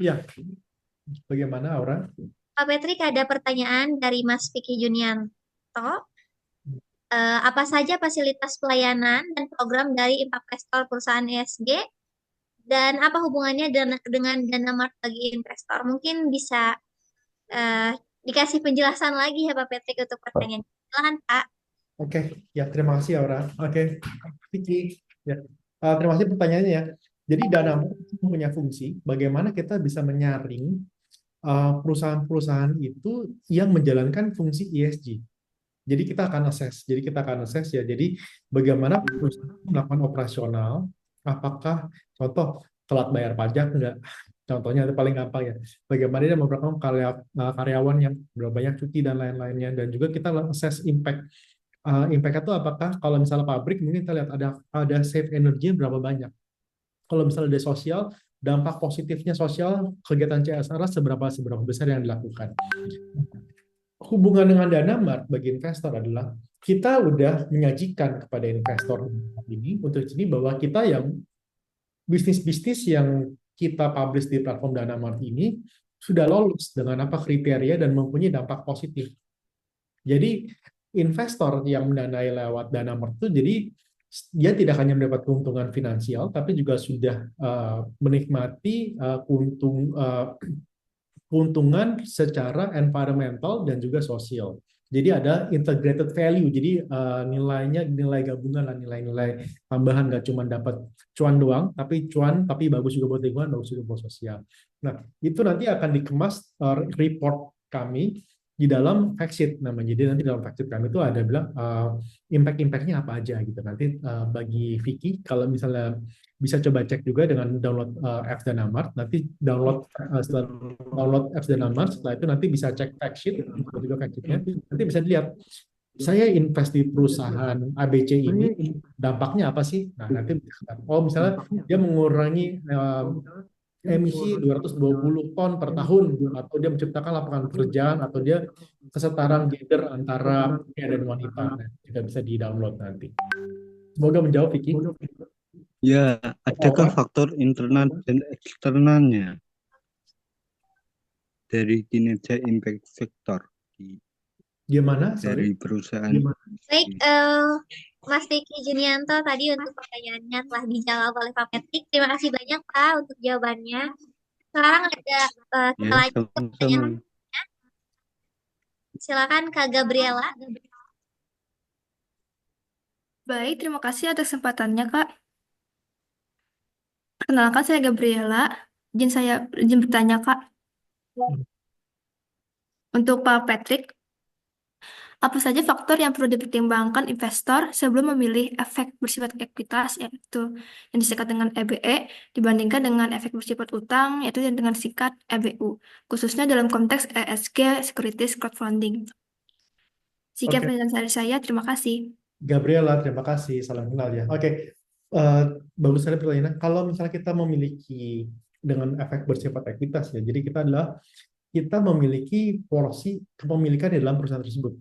[SPEAKER 2] Iya, bagaimana Aura?
[SPEAKER 3] Pak Patrick, ada pertanyaan dari Mas Piki Junianto. Apa saja fasilitas pelayanan dan program dari impact investor perusahaan ESG dan apa hubungannya dengan Dana Mart bagi investor? Mungkin bisa dikasih penjelasan lagi ya Pak Patrick untuk pertanyaan. Silakan Pak.
[SPEAKER 2] Oke, ya terima kasih Aura. Oke, Vicky. Ya. Terima kasih pertanyaannya ya. Jadi Dana punya fungsi bagaimana kita bisa menyaring perusahaan-perusahaan itu yang menjalankan fungsi ESG. Jadi kita akan assess ya. Jadi bagaimana perusahaan melakukan operasional, apakah contoh telat bayar pajak enggak? Contohnya itu paling gampang ya. Bagaimana dia memperlakukan karyawan yang berapa banyak cuti dan lain-lainnya, dan juga kita assess impact. Impact itu apakah kalau misalnya pabrik mungkin kita lihat ada save energy berapa banyak. Kalau misalnya ada sosial, dampak positifnya sosial kegiatan CSR seberapa besar yang dilakukan. Hubungan dengan Dana Mart bagi investor adalah kita udah menyajikan kepada investor ini untuk ini bahwa kita yang bisnis-bisnis yang kita publish di platform Dana Mart ini sudah lolos dengan apa kriteria dan mempunyai dampak positif. Jadi investor yang mendanai lewat Dana Mart itu jadi dia tidak hanya mendapat keuntungan finansial tapi juga sudah menikmati keuntungan secara environmental dan juga sosial. Jadi ada integrated value, jadi nilai gabungan lah, nilai-nilai tambahan, nggak cuma dapat cuan doang, tapi bagus juga buat lingkungan, bagus juga buat sosial. Nah, itu nanti akan dikemas report kami di dalam fact sheet namanya. Jadi nanti dalam fact sheet kami itu ada bilang impact-impactnya apa aja gitu. Nanti bagi Vicky, kalau misalnya bisa coba cek juga dengan download apps Dana Mart. Nanti download apps Dana Mart. Setelah itu nanti bisa cek fact sheet, juga fact sheetnya. Nanti bisa dilihat saya invest di perusahaan ABC ini, dampaknya apa sih? Nah, nanti misalnya dia mengurangi emisi 220 ton per tahun, atau dia menciptakan lapangan pekerjaan, atau dia kesetaraan gender antara pria dan wanita. Nah, juga bisa di-download nanti. Semoga menjawab, Vicky.
[SPEAKER 4] Ya, adakah faktor internal dan eksternalnya dari kinerja impact factor
[SPEAKER 2] Gimana?
[SPEAKER 4] dari
[SPEAKER 2] Sorry.
[SPEAKER 4] perusahaan?
[SPEAKER 3] Baik, Mas Piki Junianto tadi untuk pertanyaannya telah dijawab oleh Pak Patrick. Terima kasih banyak Pak untuk jawabannya. Sekarang ada kita
[SPEAKER 4] Ya,
[SPEAKER 3] lanjut ke pertanyaan.
[SPEAKER 4] sama-sama.
[SPEAKER 3] Silakan Kak Gabriela.
[SPEAKER 7] Baik, terima kasih atas kesempatannya, Kak. Perkenalkan, saya Gabriela. Izin bertanya, Kak. Untuk Pak Patrick, apa saja faktor yang perlu dipertimbangkan investor sebelum memilih efek bersifat ekuitas, yaitu yang disingkat dengan EBE, dibandingkan dengan efek bersifat utang, yaitu dengan singkat EBU, khususnya dalam konteks ESG Securities Crowdfunding. Sekian penjelasan dari saya, terima kasih.
[SPEAKER 2] Gabriela, terima kasih. Salam kenal ya. Oke, bagus sekali pertanyaannya. Kalau misalnya kita memiliki dengan efek bersifat ekuitas ya, jadi kita memiliki porsi kepemilikan di dalam perusahaan tersebut.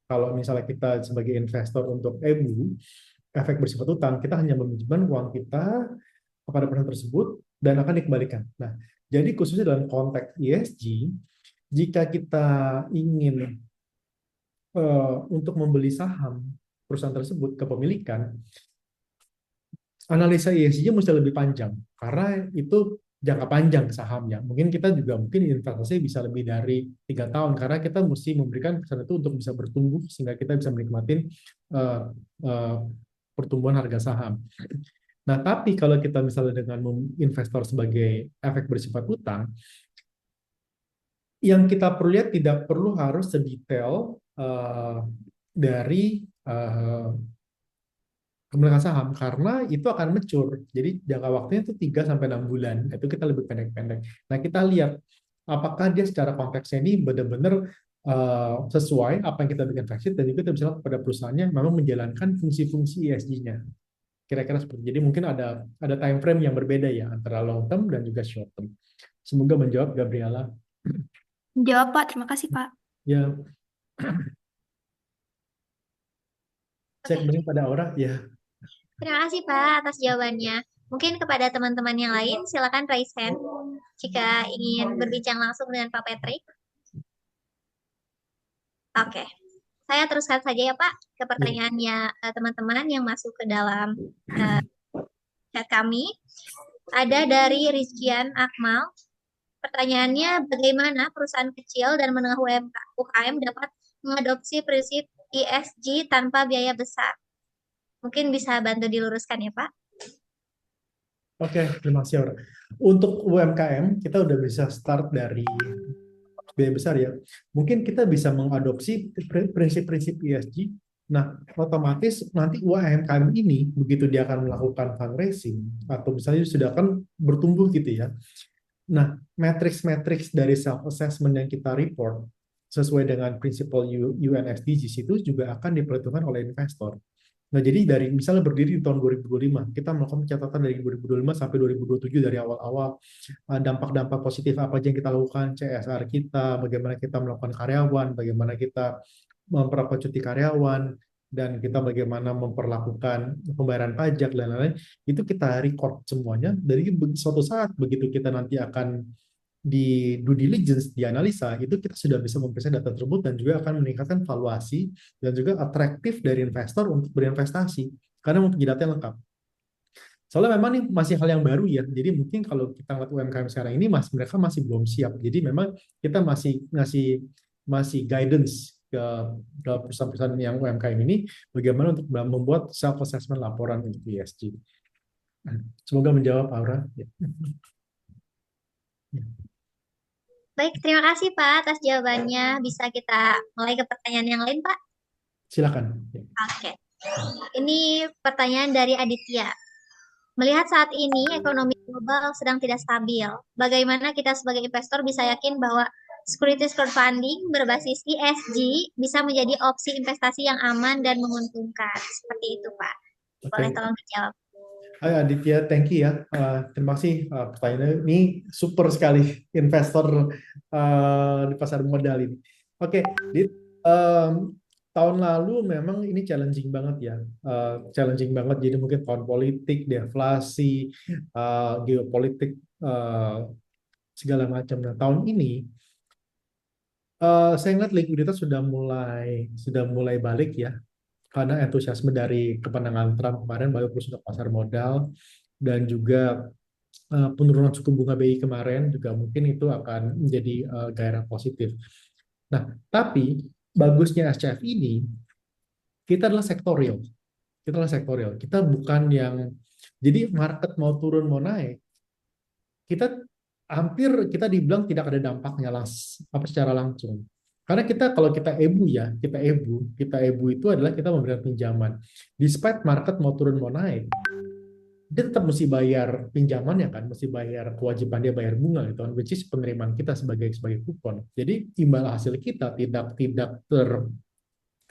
[SPEAKER 2] Kalau misalnya kita sebagai investor untuk EBU, efek bersifat utang, kita hanya meminjamkan uang kita kepada perusahaan tersebut dan akan dikembalikan. Nah, jadi khususnya dalam konteks ESG, jika kita ingin untuk membeli saham perusahaan tersebut kepemilikan, analisa ESG-nya mesti lebih panjang karena itu jangka panjang sahamnya. Mungkin kita juga mungkin investasi bisa lebih dari 3 tahun karena kita mesti memberikan kesan itu untuk bisa bertumbuh sehingga kita bisa menikmati uh, uh, pertumbuhan harga saham. Nah, tapi kalau kita misalnya dengan investor sebagai efek bersifat utang, yang kita perlu lihat tidak perlu harus sedetail dari kepemilikan saham karena itu akan mature. Jadi jangka waktunya itu 3 sampai 6 bulan. Itu kita lebih pendek-pendek. Nah, kita lihat apakah dia secara konteksnya ini benar-benar sesuai apa yang kita bikin fact sheet dan juga kita bisa lihat pada perusahaannya memang menjalankan fungsi-fungsi ESG-nya. Kira-kira seperti itu. Jadi mungkin ada time frame yang berbeda ya antara long term dan juga short term. Semoga menjawab Gabriela.
[SPEAKER 7] Jawab, Pak. Terima kasih, Pak.
[SPEAKER 2] Ya, cek
[SPEAKER 3] Oke,
[SPEAKER 2] benar pada Aura ya.
[SPEAKER 3] terima kasih Pak atas jawabannya. Mungkin kepada teman-teman yang lain, silakan raise hand jika ingin berbincang langsung dengan Pak Patrick. Oke, saya teruskan saja ya Pak ke pertanyaannya teman-teman yang masuk ke dalam chat kami. Ada dari Rizkian Akmal. Pertanyaannya, bagaimana perusahaan kecil dan menengah UKM dapat mengadopsi prinsip ESG tanpa biaya besar? Mungkin bisa bantu diluruskan ya Pak?
[SPEAKER 2] Oke, terima kasih Aura. Untuk UMKM kita udah bisa start dari biaya besar ya. Mungkin kita bisa mengadopsi prinsip-prinsip ESG. Nah, otomatis nanti UMKM ini begitu dia akan melakukan fundraising atau misalnya sudah akan bertumbuh gitu ya. Nah, matriks-matriks dari self-assessment yang kita report sesuai dengan prinsipal UN SDGs itu juga akan diperhitungkan oleh investor. Nah, jadi dari misalnya berdiri di tahun 2025, kita melakukan pencatatan dari 2025 sampai 2027 dari awal-awal dampak-dampak positif apa aja yang kita lakukan, CSR kita, bagaimana kita melakukan karyawan, bagaimana kita memperlakukan cuti karyawan, dan kita bagaimana memperlakukan pembayaran pajak dan lain-lain, itu kita record semuanya. Dari suatu saat begitu kita nanti akan di due diligence, dianalisa, itu kita sudah bisa memperoleh data tersebut dan juga akan meningkatkan valuasi dan juga atraktif dari investor untuk berinvestasi karena mempunyai data yang lengkap. Soalnya memang ini masih hal yang baru ya, jadi mungkin kalau kita lihat UMKM sekarang ini mereka masih belum siap. Jadi memang kita masih guidance ke perusahaan-perusahaan yang UMKM ini bagaimana untuk membuat self assessment laporan untuk ESG. Semoga menjawab Aura. Ya.
[SPEAKER 3] Baik, terima kasih Pak atas jawabannya. Bisa kita mulai ke pertanyaan yang lain, Pak?
[SPEAKER 2] Silakan.
[SPEAKER 3] Oke. Ini pertanyaan dari Aditya. Melihat saat ini ekonomi global sedang tidak stabil, bagaimana kita sebagai investor bisa yakin bahwa securities crowdfunding berbasis ESG bisa menjadi opsi investasi yang aman dan menguntungkan? Seperti itu, Pak. Boleh
[SPEAKER 2] Oke.
[SPEAKER 3] tolong dijawab.
[SPEAKER 2] Hai Aditya, thank you ya. Terima kasih pertanyaannya. Ini super sekali investor di pasar modal ini. Oke, tahun lalu memang ini challenging banget ya. Challenging banget, jadi mungkin tahun politik, deflasi, geopolitik, segala macam. Nah, tahun ini saya lihat likuiditas sudah mulai balik ya. Karena entusiasme dari kemenangan Trump kemarin baru untuk pasar modal dan juga penurunan suku bunga BI kemarin juga mungkin itu akan menjadi gairah positif. Nah, tapi bagusnya SCF ini kita adalah sektorial. Kita bukan yang jadi market mau turun mau naik, kita dibilang tidak ada dampaknya secara langsung. Karena kalau kita EBU itu adalah kita memberikan pinjaman. Despite market mau turun mau naik, dia tetap mesti bayar pinjamannya kan, mesti bayar kewajiban dia bayar bunga gitu kan, which is penerimaan kita sebagai kupon. Jadi imbal hasil kita tidak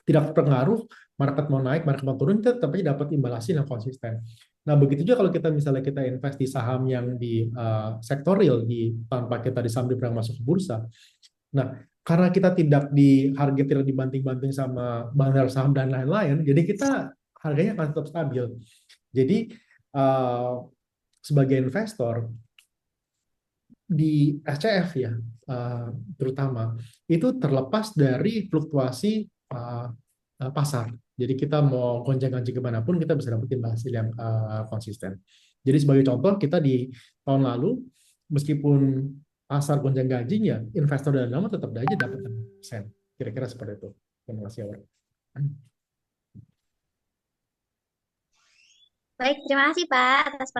[SPEAKER 2] terpengaruh market mau naik, market mau turun, kita tetap aja dapat imbal hasil yang konsisten. Nah, begitu juga kalau kita misalnya kita invest di saham yang di sektorial tanpa kita disambil pernah masuk ke bursa. Nah, karena kita tidak dibanting-banting sama bandar saham dan lain-lain, jadi kita harganya akan tetap stabil. Jadi sebagai investor di SCF ya, terutama itu terlepas dari fluktuasi pasar. Jadi kita mau gonjang-ganjing kemanapun kita bisa dapetin hasil yang konsisten. Jadi sebagai contoh kita di tahun lalu meskipun pasar gonjang ganjing ya investor dan lama tetap aja dapat 6%. Kira-kira seperti itu. Terima kasih, Aura.
[SPEAKER 3] Baik, terima kasih Pak atas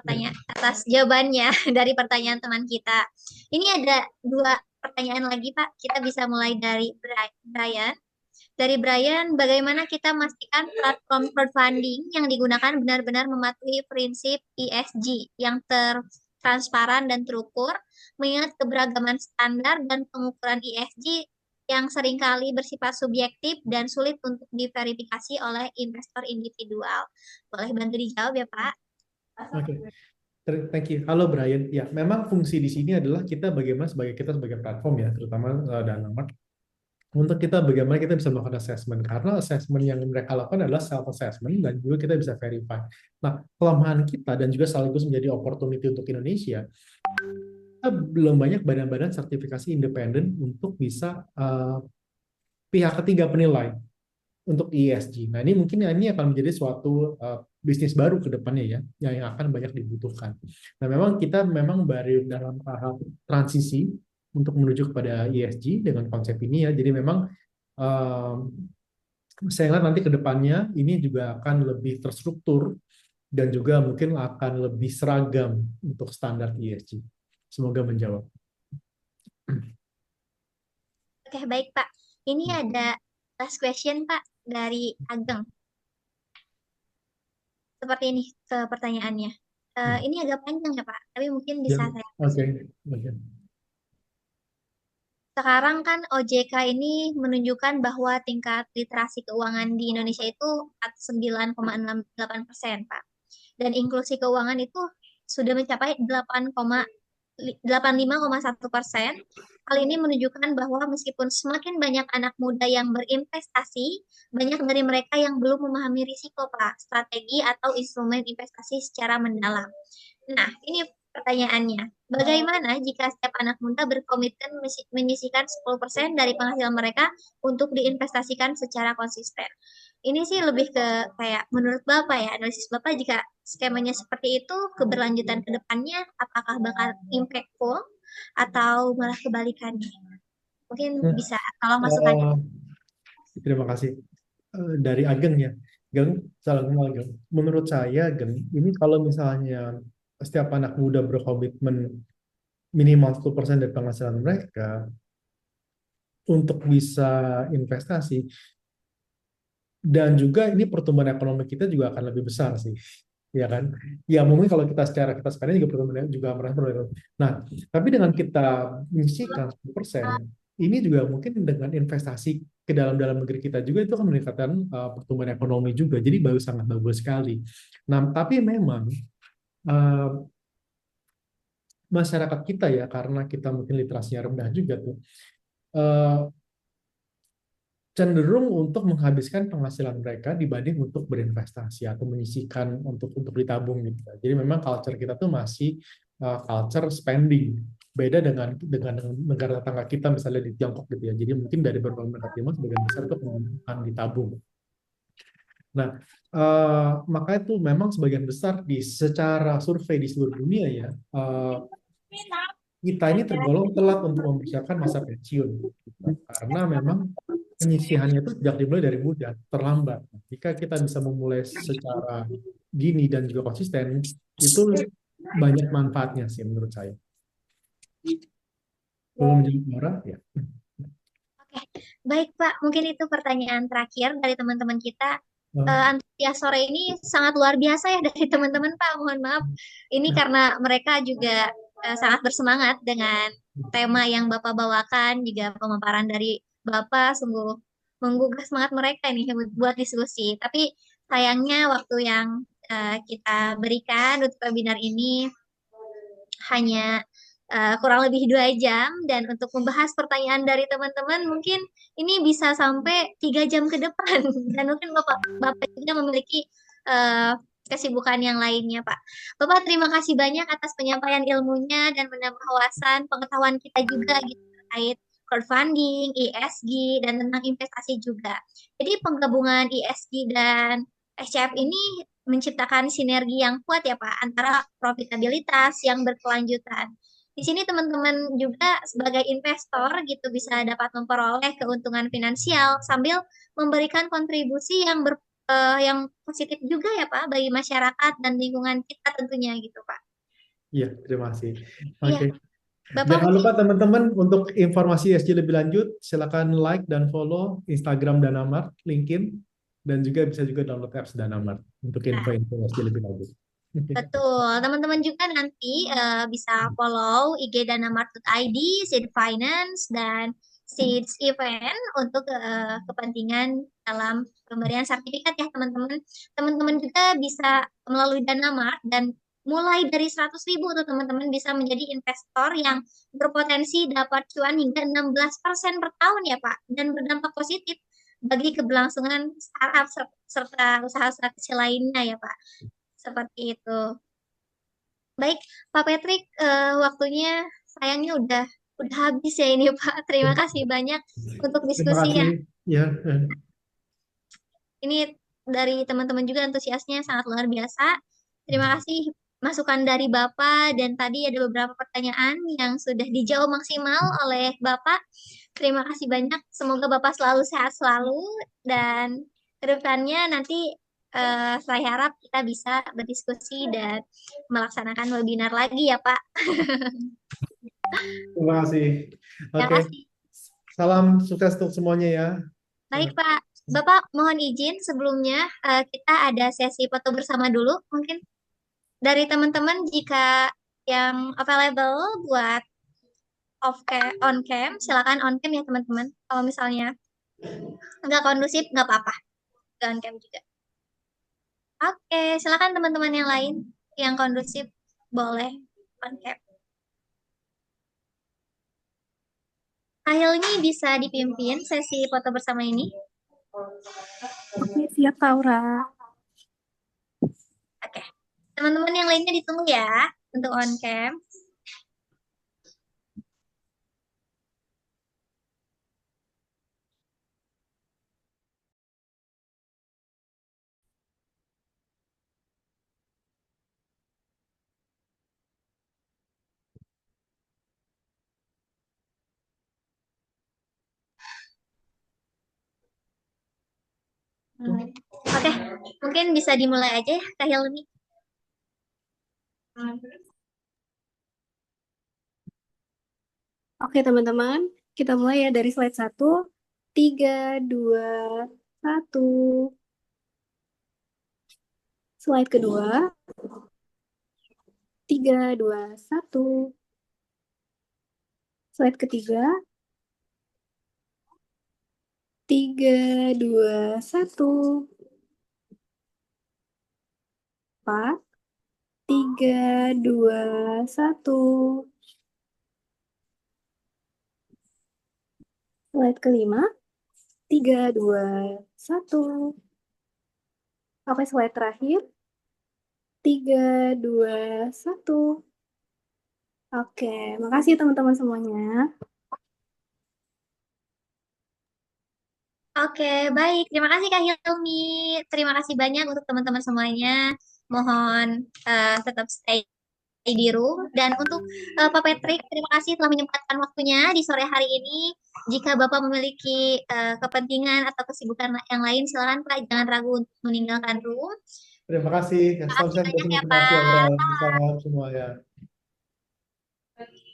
[SPEAKER 3] atas jawabannya dari pertanyaan teman kita. Ini ada dua pertanyaan lagi Pak. Kita bisa mulai dari Brian. Dari Brian, bagaimana kita memastikan platform crowdfunding yang digunakan benar-benar mematuhi prinsip ESG yang transparan dan terukur, mengingat keberagaman standar dan pengukuran ESG yang seringkali bersifat subjektif dan sulit untuk diverifikasi oleh investor individual. Boleh bantu dijawab ya Pak?
[SPEAKER 2] Oke, thank you. Halo Brian. Ya, memang fungsi di sini adalah kita bagaimana sebagai platform ya, terutama Danamat, untuk kita bagaimana kita bisa melakukan assessment. Karena assessment yang mereka lakukan adalah self assessment dan juga kita bisa verify. Nah, kelemahan kita dan juga sekaligus menjadi opportunity untuk Indonesia, kita belum banyak badan-badan sertifikasi independen untuk bisa pihak ketiga penilai untuk ESG. Nah, ini mungkin ini akan menjadi suatu bisnis baru ke depannya ya, yang akan banyak dibutuhkan. Nah, memang kita baru dalam tahap transisi untuk menuju kepada ESG dengan konsep ini ya. Jadi memang saya lihat nanti ke depannya ini juga akan lebih terstruktur dan juga mungkin akan lebih seragam untuk standar ESG. Semoga menjawab.
[SPEAKER 3] Oke, baik Pak. Ini ada last question Pak dari Ageng. Seperti ini ke pertanyaannya. Ini agak panjang ya Pak, tapi mungkin bisa saya.
[SPEAKER 2] Oke.
[SPEAKER 3] Sekarang kan OJK ini menunjukkan bahwa tingkat literasi keuangan di Indonesia itu 9,68%, Pak. Dan inklusi keuangan itu sudah mencapai 85,1%. Hal ini menunjukkan bahwa meskipun semakin banyak anak muda yang berinvestasi, banyak dari mereka yang belum memahami risiko, Pak, strategi atau instrumen investasi secara mendalam. Nah, ini pertanyaannya. Bagaimana jika setiap anak muda berkomitmen menyisihkan 10% dari penghasilan mereka untuk diinvestasikan secara konsisten? Ini sih lebih ke kayak menurut Bapak ya, analisis Bapak jika skemanya seperti itu, keberlanjutan ke depannya apakah bakal impactful atau malah kebalikannya? Mungkin bisa tolong masukannya.
[SPEAKER 2] Terima kasih. Dari Ageng ya. Ageng, salam kenal Ageng. Menurut saya, Ageng, ini kalau misalnya setiap anak muda berkomitmen minimal 10% dari penghasilan mereka untuk bisa investasi, dan juga ini pertumbuhan ekonomi kita juga akan lebih besar sih, ya kan? Ya mungkin kalau kita sekarang juga pertumbuhan juga merasa. Nah, tapi dengan kita menyisihkan 10%, ini juga mungkin dengan investasi ke dalam negeri kita juga itu akan meningkatkan pertumbuhan ekonomi juga. Jadi sangat bagus sekali. Nah, tapi memang masyarakat kita ya, karena kita mungkin literasinya rendah juga tuh, cenderung untuk menghabiskan penghasilan mereka dibanding untuk berinvestasi atau menyisihkan untuk ditabung gitu. Jadi memang culture kita tuh masih culture spending. Beda dengan negara tetangga kita misalnya di Tiongkok gitu ya. Jadi mungkin dari berbagai negara timur sebagian besar itu akan ditabung. Nah, maka itu memang sebagian besar secara survei di seluruh dunia ya, kita ini tergolong telat untuk mempersiapkan masa pensiun. Karena memang penyisihannya itu tidak dimulai dari muda, terlambat. Jika kita bisa memulai secara dini dan juga konsisten, itu banyak manfaatnya sih menurut saya. Belum menjadi orang ya.
[SPEAKER 3] Oke, baik Pak. Mungkin itu pertanyaan terakhir dari teman-teman kita. Antusias sore ini sangat luar biasa ya dari teman-teman Pak. Mohon maaf. Ini karena mereka juga sangat bersemangat dengan tema yang Bapak bawakan, juga pemaparan dari Bapak sungguh menggugah semangat mereka ini buat diskusi. Tapi sayangnya waktu yang kita berikan untuk webinar ini hanya kurang lebih 2 jam, dan untuk membahas pertanyaan dari teman-teman mungkin ini bisa sampai 3 jam ke depan dan mungkin Bapak juga memiliki kesibukan yang lainnya Pak. Bapak terima kasih banyak atas penyampaian ilmunya dan menambah wawasan pengetahuan kita juga gitu terkait crowdfunding, ESG, dan tentang investasi juga. Jadi penggabungan ESG dan SCF ini menciptakan sinergi yang kuat ya Pak antara profitabilitas yang berkelanjutan Di sini teman-teman juga sebagai investor gitu bisa dapat memperoleh keuntungan finansial sambil memberikan kontribusi yang positif juga ya Pak bagi masyarakat dan lingkungan kita tentunya gitu Pak.
[SPEAKER 2] Iya, terima kasih.
[SPEAKER 3] Iya,
[SPEAKER 2] Oke.
[SPEAKER 3] Bapak
[SPEAKER 2] Jangan lupa teman-teman untuk informasi ESG lebih lanjut, silakan like dan follow Instagram Danamart, LinkedIn, dan juga bisa juga download apps Danamart untuk info-info ESG lebih lanjut.
[SPEAKER 3] betul, teman-teman juga nanti bisa follow IG danamart.id, Seed Finance, dan Seeds Event untuk kepentingan dalam pemberian sertifikat ya teman-teman. Teman-teman juga bisa melalui Danamart dan mulai dari 100.000 tuh teman-teman bisa menjadi investor yang berpotensi dapat cuan hingga 16% per tahun ya Pak, dan berdampak positif bagi keberlangsungan startup serta usaha-usaha kecil lainnya ya Pak. Seperti itu. Baik, Pak Patrick, waktunya sayangnya udah habis ya ini Pak. Terima kasih banyak untuk
[SPEAKER 2] Terima
[SPEAKER 3] diskusinya.
[SPEAKER 2] kasih. Ya,
[SPEAKER 3] Ini dari teman-teman juga antusiasnya sangat luar biasa. Terima kasih masukan dari Bapak dan tadi ada beberapa pertanyaan yang sudah dijawab maksimal oleh Bapak. Terima kasih banyak. Semoga Bapak selalu sehat selalu dan kedepannya nanti saya harap kita bisa berdiskusi dan melaksanakan webinar lagi ya Pak.
[SPEAKER 2] terima kasih.
[SPEAKER 3] Terima
[SPEAKER 2] Oke,
[SPEAKER 3] kasih.
[SPEAKER 2] salam sukses untuk semuanya ya.
[SPEAKER 3] Baik Pak. Bapak mohon izin sebelumnya kita ada sesi foto bersama dulu mungkin dari teman-teman jika yang available buat on cam silakan on cam ya teman-teman. Kalau misalnya nggak kondusif nggak apa-apa, nggak on cam juga. Oke, silakan teman-teman yang lain yang kondusif boleh on cam. Hilmi bisa dipimpin sesi foto bersama ini.
[SPEAKER 7] Oke, siap Kak Aura.
[SPEAKER 3] Oke, teman-teman yang lainnya ditunggu ya untuk on cam. Oke, mungkin bisa dimulai aja ya Kak Hilmi.
[SPEAKER 7] Oke teman-teman, kita mulai ya dari slide 1. 3, 2, 1. Slide kedua. 3, 2, 1. Slide ketiga. 3, 2, 1. 4, 3, 2, 1. Slide kelima. 3, 2, 1. Oke, slide terakhir. 3, 2, 1. Oke, makasih teman-teman semuanya.
[SPEAKER 3] Oke, baik. Terima kasih Kak Hilmi. Terima kasih banyak untuk teman-teman semuanya. Mohon tetap stay di room. Dan untuk Pak Patrick, terima kasih telah menyempatkan waktunya di sore hari ini. Jika Bapak memiliki kepentingan atau kesibukan yang lain, silakan Pak, jangan ragu untuk meninggalkan room.
[SPEAKER 2] Terima kasih.
[SPEAKER 3] Terima
[SPEAKER 2] Salam
[SPEAKER 3] kasih
[SPEAKER 2] sehat buat
[SPEAKER 3] banyak ya
[SPEAKER 2] semua. Terima kasih,
[SPEAKER 3] Pak.
[SPEAKER 2] Abraham. Salam semua ya.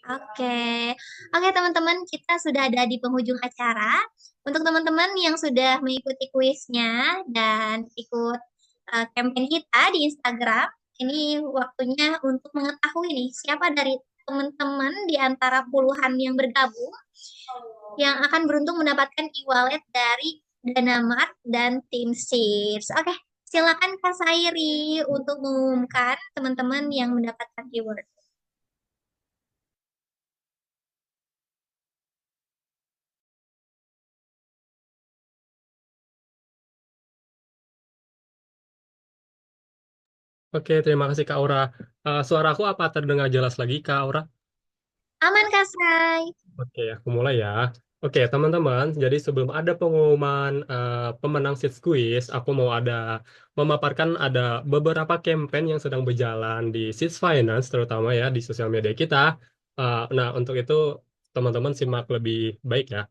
[SPEAKER 3] Oke, oke teman-teman, kita sudah ada di penghujung acara. Untuk teman-teman yang sudah mengikuti kuisnya dan ikut campaign kita di Instagram, ini waktunya untuk mengetahui nih siapa dari teman-teman di antara puluhan yang bergabung yang akan beruntung mendapatkan e-wallet dari Danamart dan Team Seeds. Oke, silakan Kak Sairi untuk mengumumkan teman-teman yang mendapatkan e-wallet.
[SPEAKER 8] Oke, terima kasih Kak Aura. Suaraku apa terdengar jelas lagi, Kak Aura?
[SPEAKER 3] Aman Kak Say.
[SPEAKER 8] Oke, aku mulai ya. Oke, teman-teman. Jadi sebelum ada pengumuman pemenang Seeds Quiz, aku mau memaparkan ada beberapa campaign yang sedang berjalan di Seeds Finance, terutama ya di sosial media kita. Nah, untuk itu teman-teman simak lebih baik ya.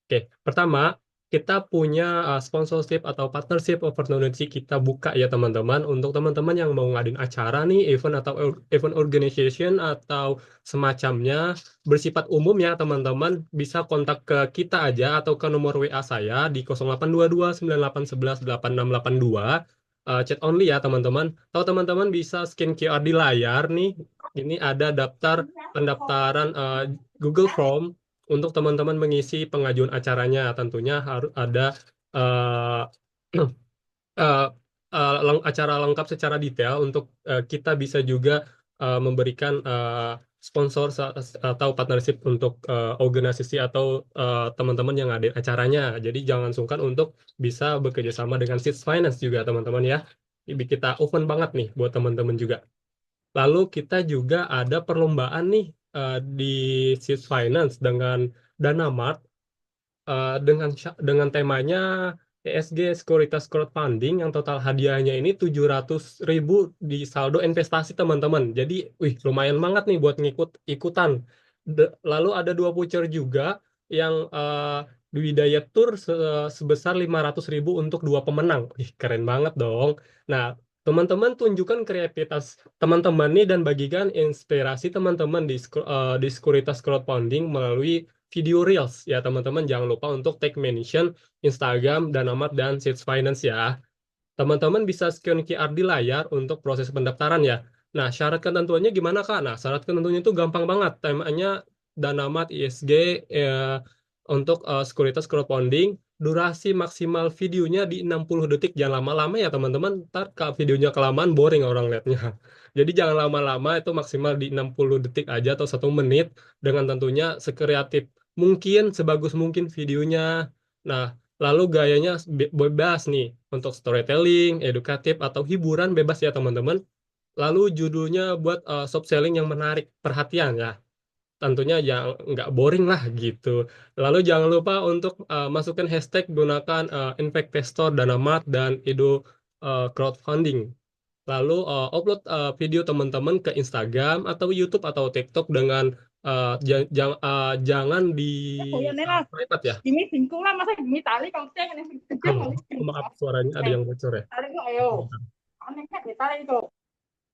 [SPEAKER 8] Oke, pertama kita punya sponsorship atau partnership opportunity kita buka ya teman-teman untuk teman-teman yang mau ngadain acara nih, event atau event organization atau semacamnya bersifat umum ya teman-teman bisa kontak ke kita aja atau ke nomor WA saya di 0822 9811 8682 chat only ya teman-teman. Atau teman-teman bisa scan QR di layar nih. Ini ada daftar pendaftaran Google Form untuk teman-teman mengisi pengajuan acaranya. Tentunya harus ada eh, eh, acara lengkap secara detail untuk kita bisa juga memberikan sponsor atau partnership untuk organisasi atau teman-teman yang ada acaranya. Jadi jangan sungkan untuk bisa bekerja sama dengan Seeds Finance juga teman-teman ya. Ini kita open banget nih buat teman-teman juga. Lalu kita juga ada perlombaan nih di Seeds Finance dengan Dana Mart dengan temanya ESG Sekuritas Crowdfunding yang total hadiahnya ini 700.000 di saldo investasi teman-teman. Jadi, wih lumayan banget nih buat ikutan. Lalu ada dua voucher juga yang Dwi Daya Tour sebesar 500.000 untuk dua pemenang. Wih keren banget dong. Nah, teman-teman tunjukkan kreativitas teman-teman nih dan bagikan inspirasi teman-teman di Sekuritas Crowdfunding melalui video reels ya teman-teman, jangan lupa untuk tag mention Instagram Danamat dan Seeds Finance ya. Teman-teman bisa scan QR di layar untuk proses pendaftaran ya. Nah, syarat ketentuannya gimana Kak? Nah, syarat ketentuannya itu gampang banget. Temanya Danamat ISG untuk sekuritas crowdfunding. Durasi maksimal videonya di 60 detik. Jangan lama-lama ya teman-teman. Ntar kalau videonya kelamaan boring orang lihatnya. Jadi jangan lama-lama, itu maksimal di 60 detik aja atau 1 menit. Dengan tentunya sekreatif mungkin, sebagus mungkin videonya. Nah, lalu gayanya bebas nih untuk storytelling, edukatif, atau hiburan bebas ya teman-teman. Lalu judulnya buat soft selling yang menarik perhatian ya. Tentunya yang nggak boring lah gitu. Lalu jangan lupa untuk masukkan hashtag, gunakan Investor, Danamat, dan Edo Crowdfunding. Lalu upload video teman-teman ke Instagram atau YouTube atau TikTok dengan jangan di private ya.
[SPEAKER 5] Gini singkong lah, masa gini tali kalau saya yang kecil
[SPEAKER 8] Oh,
[SPEAKER 5] mau
[SPEAKER 8] maaf suaranya ada yang bocor ya.
[SPEAKER 5] tarik kok ayo. Aneh kan ditarik itu.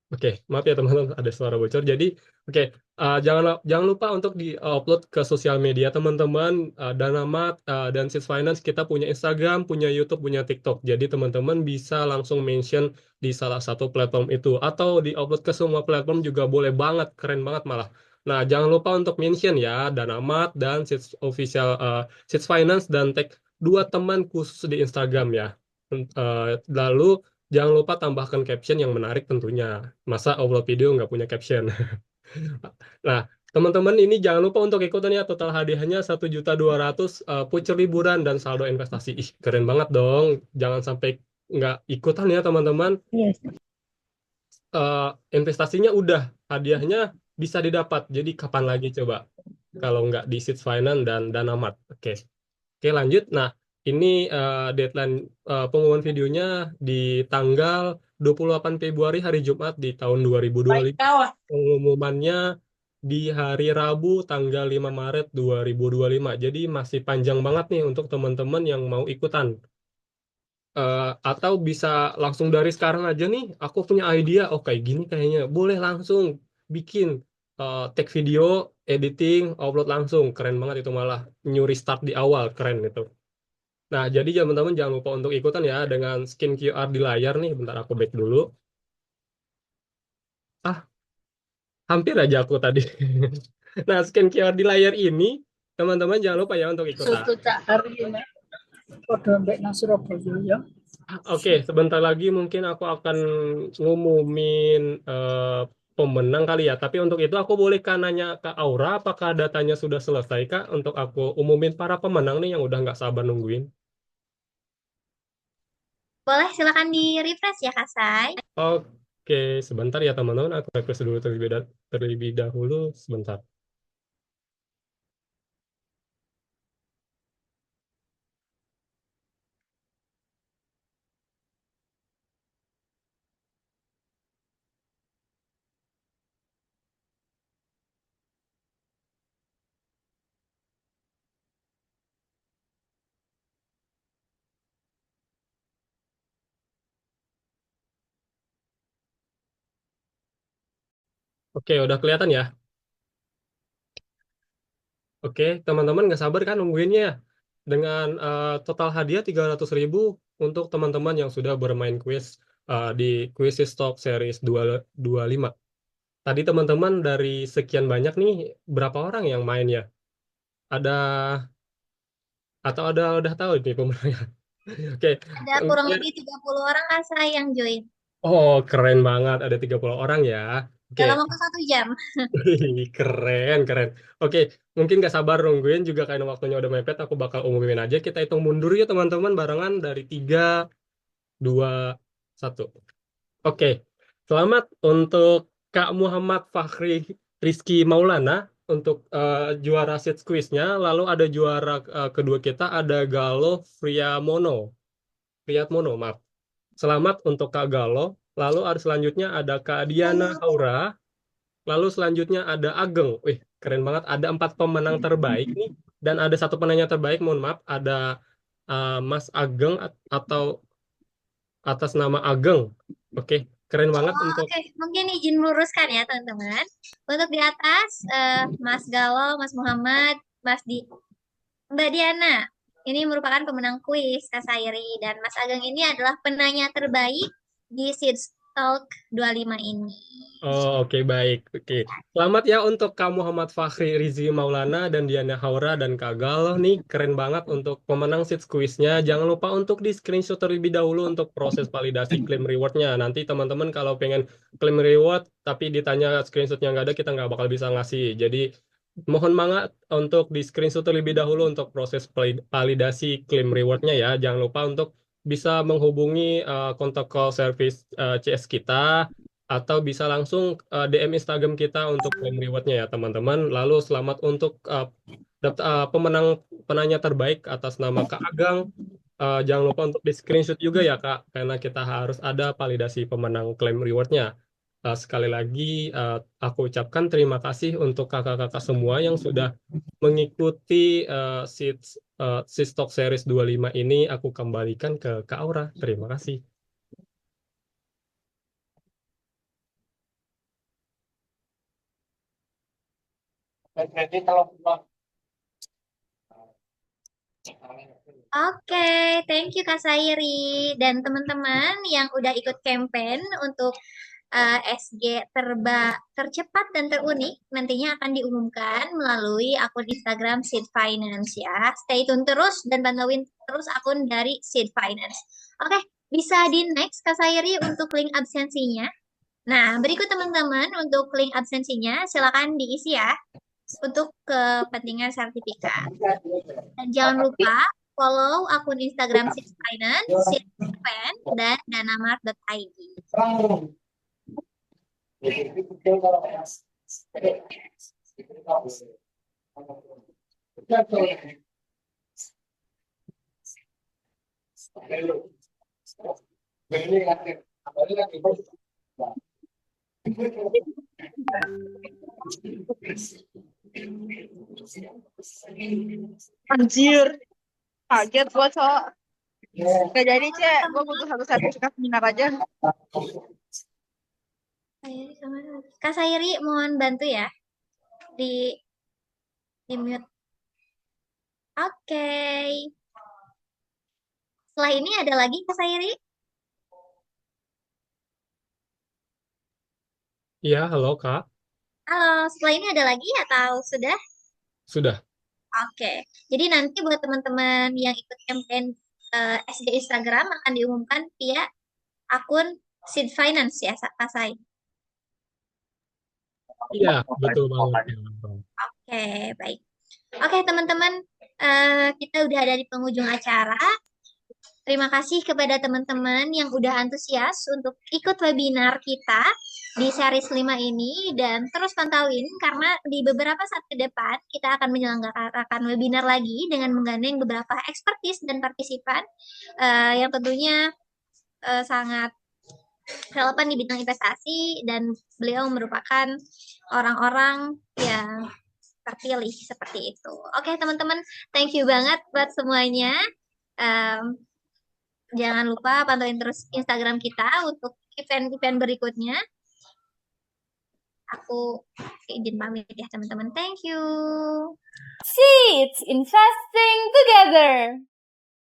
[SPEAKER 8] Oke, maaf ya teman-teman, ada suara bocor. Jadi, oke, jangan lupa untuk di-upload ke sosial media teman-teman. Danamat dan Sis Finance kita punya Instagram, punya YouTube, punya TikTok. Jadi teman-teman bisa langsung mention di salah satu platform itu atau di-upload ke semua platform juga boleh banget, keren banget malah. Nah, jangan lupa untuk mention ya Danamat dan Sis Official Sis Finance dan tag dua teman khusus di Instagram ya. Lalu jangan lupa tambahkan caption yang menarik tentunya. Masa upload video nggak punya caption? Nah, teman-teman ini jangan lupa untuk ikutan ya. Total hadiahnya 1.200.000 voucher liburan dan saldo investasi. Ih, keren banget dong. Jangan sampai nggak ikutan ya teman-teman.
[SPEAKER 5] Yes.
[SPEAKER 8] Eh, Investasinya udah, hadiahnya bisa didapat. Jadi kapan lagi coba? Kalau nggak di Seeds Finance dan Danamat. Oke. Oke, lanjut. Nah, ini deadline pengumuman videonya di tanggal 28 Februari hari Jumat di tahun
[SPEAKER 5] Baik
[SPEAKER 8] 2025.
[SPEAKER 5] kau.
[SPEAKER 8] Pengumumannya di hari Rabu tanggal 5 Maret 2025. Jadi masih panjang banget nih untuk teman-teman yang mau ikutan. Atau bisa langsung dari sekarang aja nih, aku punya ide, oh kayak gini kayaknya. Boleh langsung bikin take video, editing, upload langsung. Keren banget itu malah. New restart di awal, keren itu. Nah, jadi teman-teman jangan lupa untuk ikutan ya dengan scan QR di layar nih. Bentar aku back dulu. Ah, hampir aja aku tadi. Nah, scan QR di layar ini, teman-teman jangan lupa ya untuk ikutan.
[SPEAKER 5] Soto cak hari ini. Podo mbek nang Surabaya ya.
[SPEAKER 8] Oke, sebentar lagi mungkin aku akan ngumumin pemenang kali ya. Tapi untuk itu aku boleh kan nanya ke Aura, apakah datanya sudah selesai Kak? Untuk aku umumin para pemenang nih yang udah nggak sabar nungguin.
[SPEAKER 3] Boleh silakan di-refresh ya, Kak Say.
[SPEAKER 8] Oke, sebentar ya teman-teman. Aku refresh dulu terlebih dahulu. Sebentar. Oke, udah kelihatan ya? Oke, teman-teman nggak sabar kan nungguinnya? Dengan total hadiah 300.000 untuk teman-teman yang sudah bermain kuis di Quiz Stock Series 225. Tadi teman-teman dari sekian banyak nih, berapa orang yang main ya? Ada atau udah tahu nih pemenangnya? Oke,
[SPEAKER 3] Ada kurang lebih 30 orang Kak saya yang join
[SPEAKER 8] oh keren banget, ada 30 orang ya. Oke,
[SPEAKER 3] dalam waktu 1 jam.
[SPEAKER 8] keren, keren. Oke, mungkin gak sabar nungguin juga karena waktunya udah mepet, aku bakal umumin aja. Kita hitung mundur ya teman-teman, barengan dari 3, 2, 1. Oke, selamat untuk Kak Muhammad Fakhri Rizky Maulana untuk juara seat quiznya. Lalu ada juara kedua kita ada Galo Priatmono, maaf. Selamat untuk Kak Galo. Lalu ada selanjutnya ada Kak Diana Haura. Lalu selanjutnya ada Ageng. Wih, keren banget. Ada 4 pemenang terbaik nih. Dan ada satu penanya terbaik, mohon maaf. Ada Mas Ageng atau atas nama Ageng. Oke, keren banget
[SPEAKER 3] Oh,
[SPEAKER 8] untuk
[SPEAKER 3] oke. Mungkin izin meluruskan ya teman-teman. Untuk di atas, Mas Galo, Mas Muhammad, Mbak Diana. Ini merupakan pemenang kuis Kak Sairi. Dan Mas Ageng ini adalah penanya terbaik di Seed Talk 25 ini.
[SPEAKER 8] Oh, oke baik. Oke. Selamat ya untuk Kak Muhammad Fakhri Rizi Maulana dan Diana Haura dan Kak Galuh nih. Keren banget untuk pemenang seat quiznya. Jangan lupa untuk di screenshot terlebih dahulu untuk proses validasi klaim rewardnya. Nanti teman-teman kalau pengen klaim reward tapi ditanya screenshotnya nggak ada, kita nggak bakal bisa ngasih. Jadi mohon banget untuk di screenshot terlebih dahulu untuk proses validasi klaim rewardnya ya. Jangan lupa untuk bisa menghubungi kontak call service CS kita atau bisa langsung DM Instagram kita untuk claim rewardnya ya teman-teman. Lalu selamat untuk pemenang penanya terbaik atas nama Kak Agang. Jangan lupa untuk di screenshot juga ya Kak, karena kita harus ada validasi pemenang claim rewardnya. Sekali lagi aku ucapkan terima kasih untuk kakak-kakak semua yang sudah mengikuti Sistok Series 25 ini. Aku kembalikan ke Kak Aura. Terima kasih.
[SPEAKER 3] Oke, thank you Kak Sairi dan teman-teman yang udah ikut campaign untuk SG tercepat dan terunik nantinya akan diumumkan melalui akun Instagram Seed Finance ya. Stay tune terus dan pantauin terus akun dari Seed Finance. Oke, bisa di next Kak Sairi untuk link absensinya. Nah, berikut teman-teman untuk link absensinya silakan diisi ya untuk kepentingan sertifikat. Dan jangan lupa follow akun Instagram Seed Finance, Seedpen, dan danamart.id.
[SPEAKER 5] Anjir, kaget gua cok. Gak jadi cek, gua butuh satu sertifikat seminar aja.
[SPEAKER 3] Kak Sairi mohon bantu ya di mute. Oke. Setelah ini ada lagi Kak Sairi?
[SPEAKER 8] Iya, halo Kak.
[SPEAKER 3] Halo, setelah ini ada lagi atau sudah?
[SPEAKER 8] Sudah.
[SPEAKER 3] Oke. Jadi nanti buat teman-teman yang ikut campaign SG Instagram akan diumumkan via akun Seed Finance ya, Kak Sairi.
[SPEAKER 8] Iya, betul banget.
[SPEAKER 3] Oke, baik. Oke, teman-teman, kita udah ada di penghujung acara. Terima kasih kepada teman-teman yang udah antusias untuk ikut webinar kita di series 5 ini dan terus pantauin karena di beberapa saat ke depan kita akan menyelenggarakan webinar lagi dengan menggandeng beberapa expertise dan partisipan yang tentunya sangat relevan di bidang investasi dan beliau merupakan orang-orang yang terpilih seperti itu. Oke teman-teman, thank you banget buat semuanya. Jangan lupa pantauin terus Instagram kita untuk event-event berikutnya. Aku izin pamit ya teman-teman. Thank you.
[SPEAKER 1] See, it's investing together.